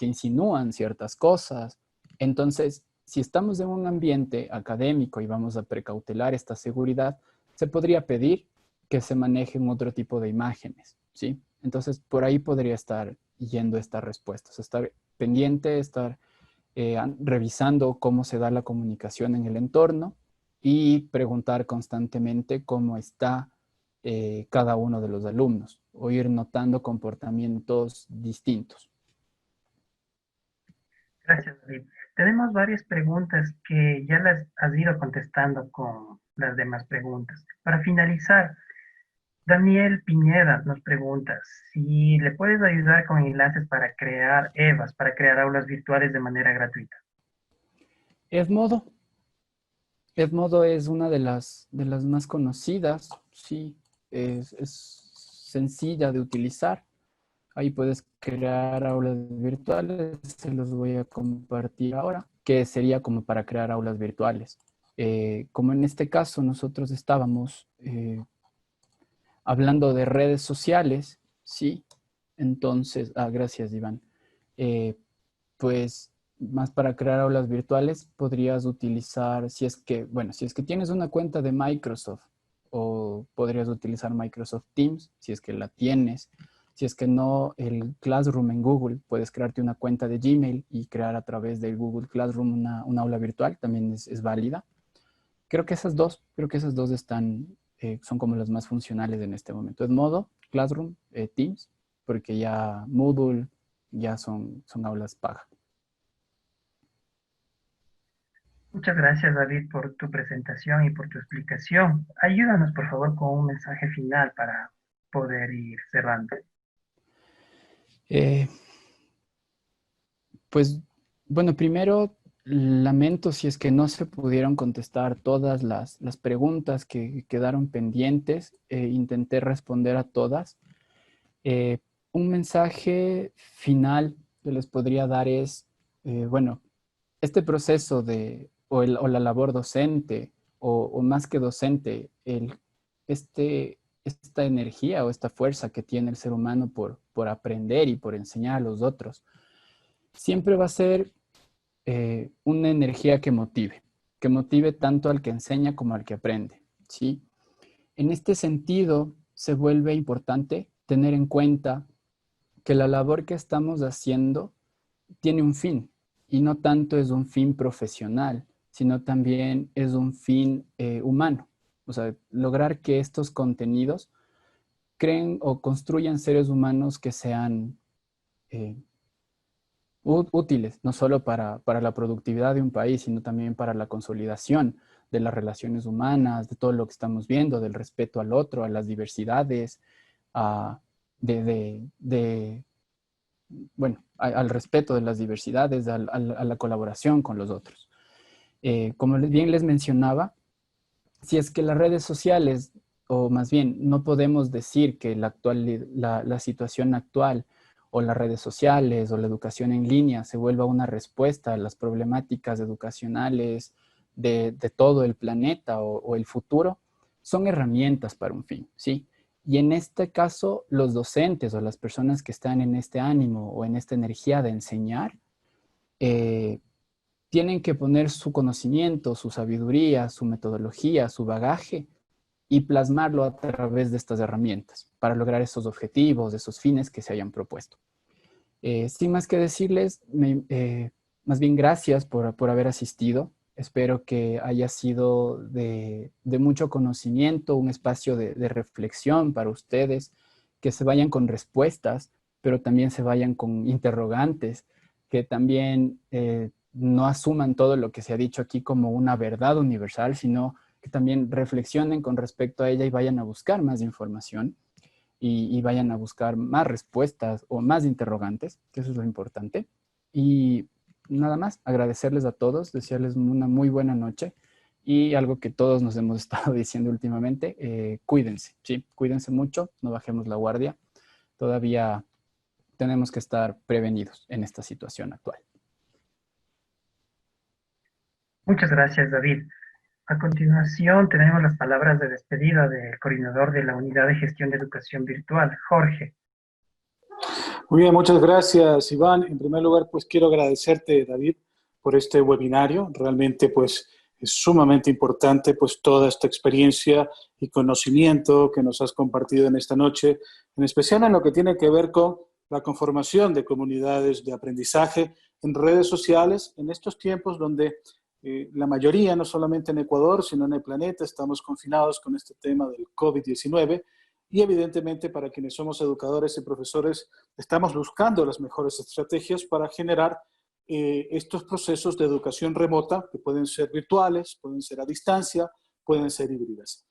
insinúan ciertas cosas. Entonces, si estamos en un ambiente académico y vamos a precautelar esta seguridad, se podría pedir que se manejen otro tipo de imágenes, ¿sí? Entonces, por ahí podría estar yendo esta respuesta. O sea, estar pendiente, estar revisando cómo se da la comunicación en el entorno y preguntar constantemente cómo está cada uno de los alumnos o ir notando comportamientos distintos. Gracias, David. Tenemos varias preguntas que ya las has ido contestando con las demás preguntas. Para finalizar, Daniel Piñeda nos pregunta si le puedes ayudar con enlaces para crear EVAs, para crear aulas virtuales de manera gratuita. Edmodo. Edmodo es una de las más conocidas, sí, es sencilla de utilizar. Ahí puedes crear aulas virtuales, se los voy a compartir ahora, que sería como para crear aulas virtuales. Como en este caso nosotros estábamos hablando de redes sociales, sí, entonces, gracias Iván, pues más para crear aulas virtuales podrías utilizar, si es que tienes una cuenta de Microsoft, o podrías utilizar Microsoft Teams, si es que la tienes. Si es que no, el Classroom en Google, puedes crearte una cuenta de Gmail y crear a través del Google Classroom una aula virtual, también es válida. Creo que esas dos son como las más funcionales en este momento. Edmodo, Classroom, Teams, porque ya Moodle ya son aulas paga. Muchas gracias, David, por tu presentación y por tu explicación. Ayúdanos, por favor, con un mensaje final para poder ir cerrando. Pues, bueno, primero lamento si es que no se pudieron contestar todas las preguntas que quedaron pendientes. Intenté responder a todas. Un mensaje final que les podría dar es, bueno, este proceso o la labor docente, o más que docente, esta energía o esta fuerza que tiene el ser humano por aprender y por enseñar a los otros, siempre va a ser una energía que motive tanto al que enseña como al que aprende, ¿sí? En este sentido, se vuelve importante tener en cuenta que la labor que estamos haciendo tiene un fin, y no tanto es un fin profesional, sino también es un fin humano. O sea, lograr que estos contenidos creen o construyan seres humanos que sean útiles, no solo para la productividad de un país, sino también para la consolidación de las relaciones humanas, de todo lo que estamos viendo, del respeto al otro, a las diversidades, al respeto de las diversidades, a la colaboración con los otros. Como bien les mencionaba, si es que las redes sociales, o más bien no podemos decir que la situación actual o las redes sociales o la educación en línea se vuelva una respuesta a las problemáticas educacionales de todo el planeta o el futuro, son herramientas para un fin, ¿sí? Y en este caso, los docentes o las personas que están en este ánimo o en esta energía de enseñar, tienen que poner su conocimiento, su sabiduría, su metodología, su bagaje y plasmarlo a través de estas herramientas para lograr esos objetivos, esos fines que se hayan propuesto. Sin más que decirles, más bien gracias por haber asistido. Espero que haya sido de mucho conocimiento, un espacio de reflexión para ustedes, que se vayan con respuestas, pero también se vayan con interrogantes, que también no asuman todo lo que se ha dicho aquí como una verdad universal, sino que también reflexionen con respecto a ella y vayan a buscar más información. y vayan a buscar más respuestas o más interrogantes, que eso es lo importante. Y nada más, agradecerles a todos, desearles una muy buena noche y algo que todos nos hemos estado diciendo últimamente, cuídense, ¿sí? Cuídense mucho, no bajemos la guardia. Todavía tenemos que estar prevenidos en esta situación actual. Muchas gracias, David. A continuación, tenemos las palabras de despedida del coordinador de la Unidad de Gestión de Educación Virtual, Jorge. Muy bien, muchas gracias, Iván. En primer lugar, pues quiero agradecerte, David, por este webinario. Realmente, pues, es sumamente importante, pues, toda esta experiencia y conocimiento que nos has compartido en esta noche, en especial en lo que tiene que ver con la conformación de comunidades de aprendizaje en redes sociales, en estos tiempos donde la mayoría, no solamente en Ecuador, sino en el planeta, estamos confinados con este tema del COVID-19 y evidentemente para quienes somos educadores y profesores estamos buscando las mejores estrategias para generar estos procesos de educación remota que pueden ser virtuales, pueden ser a distancia, pueden ser híbridas.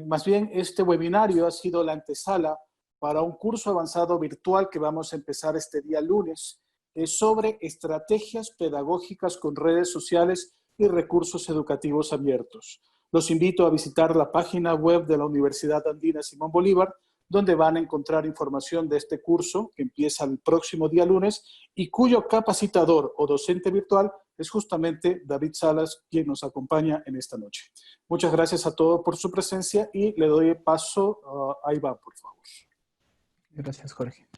Más bien, este webinario ha sido la antesala para un curso avanzado virtual que vamos a empezar este día lunes, sobre estrategias pedagógicas con redes sociales y recursos educativos abiertos. Los invito a visitar la página web de la Universidad Andina Simón Bolívar, donde van a encontrar información de este curso que empieza el próximo día lunes y cuyo capacitador o docente virtual es justamente David Salas, quien nos acompaña en esta noche. Muchas gracias a todos por su presencia y le doy paso a Iván, por favor. Gracias, Jorge.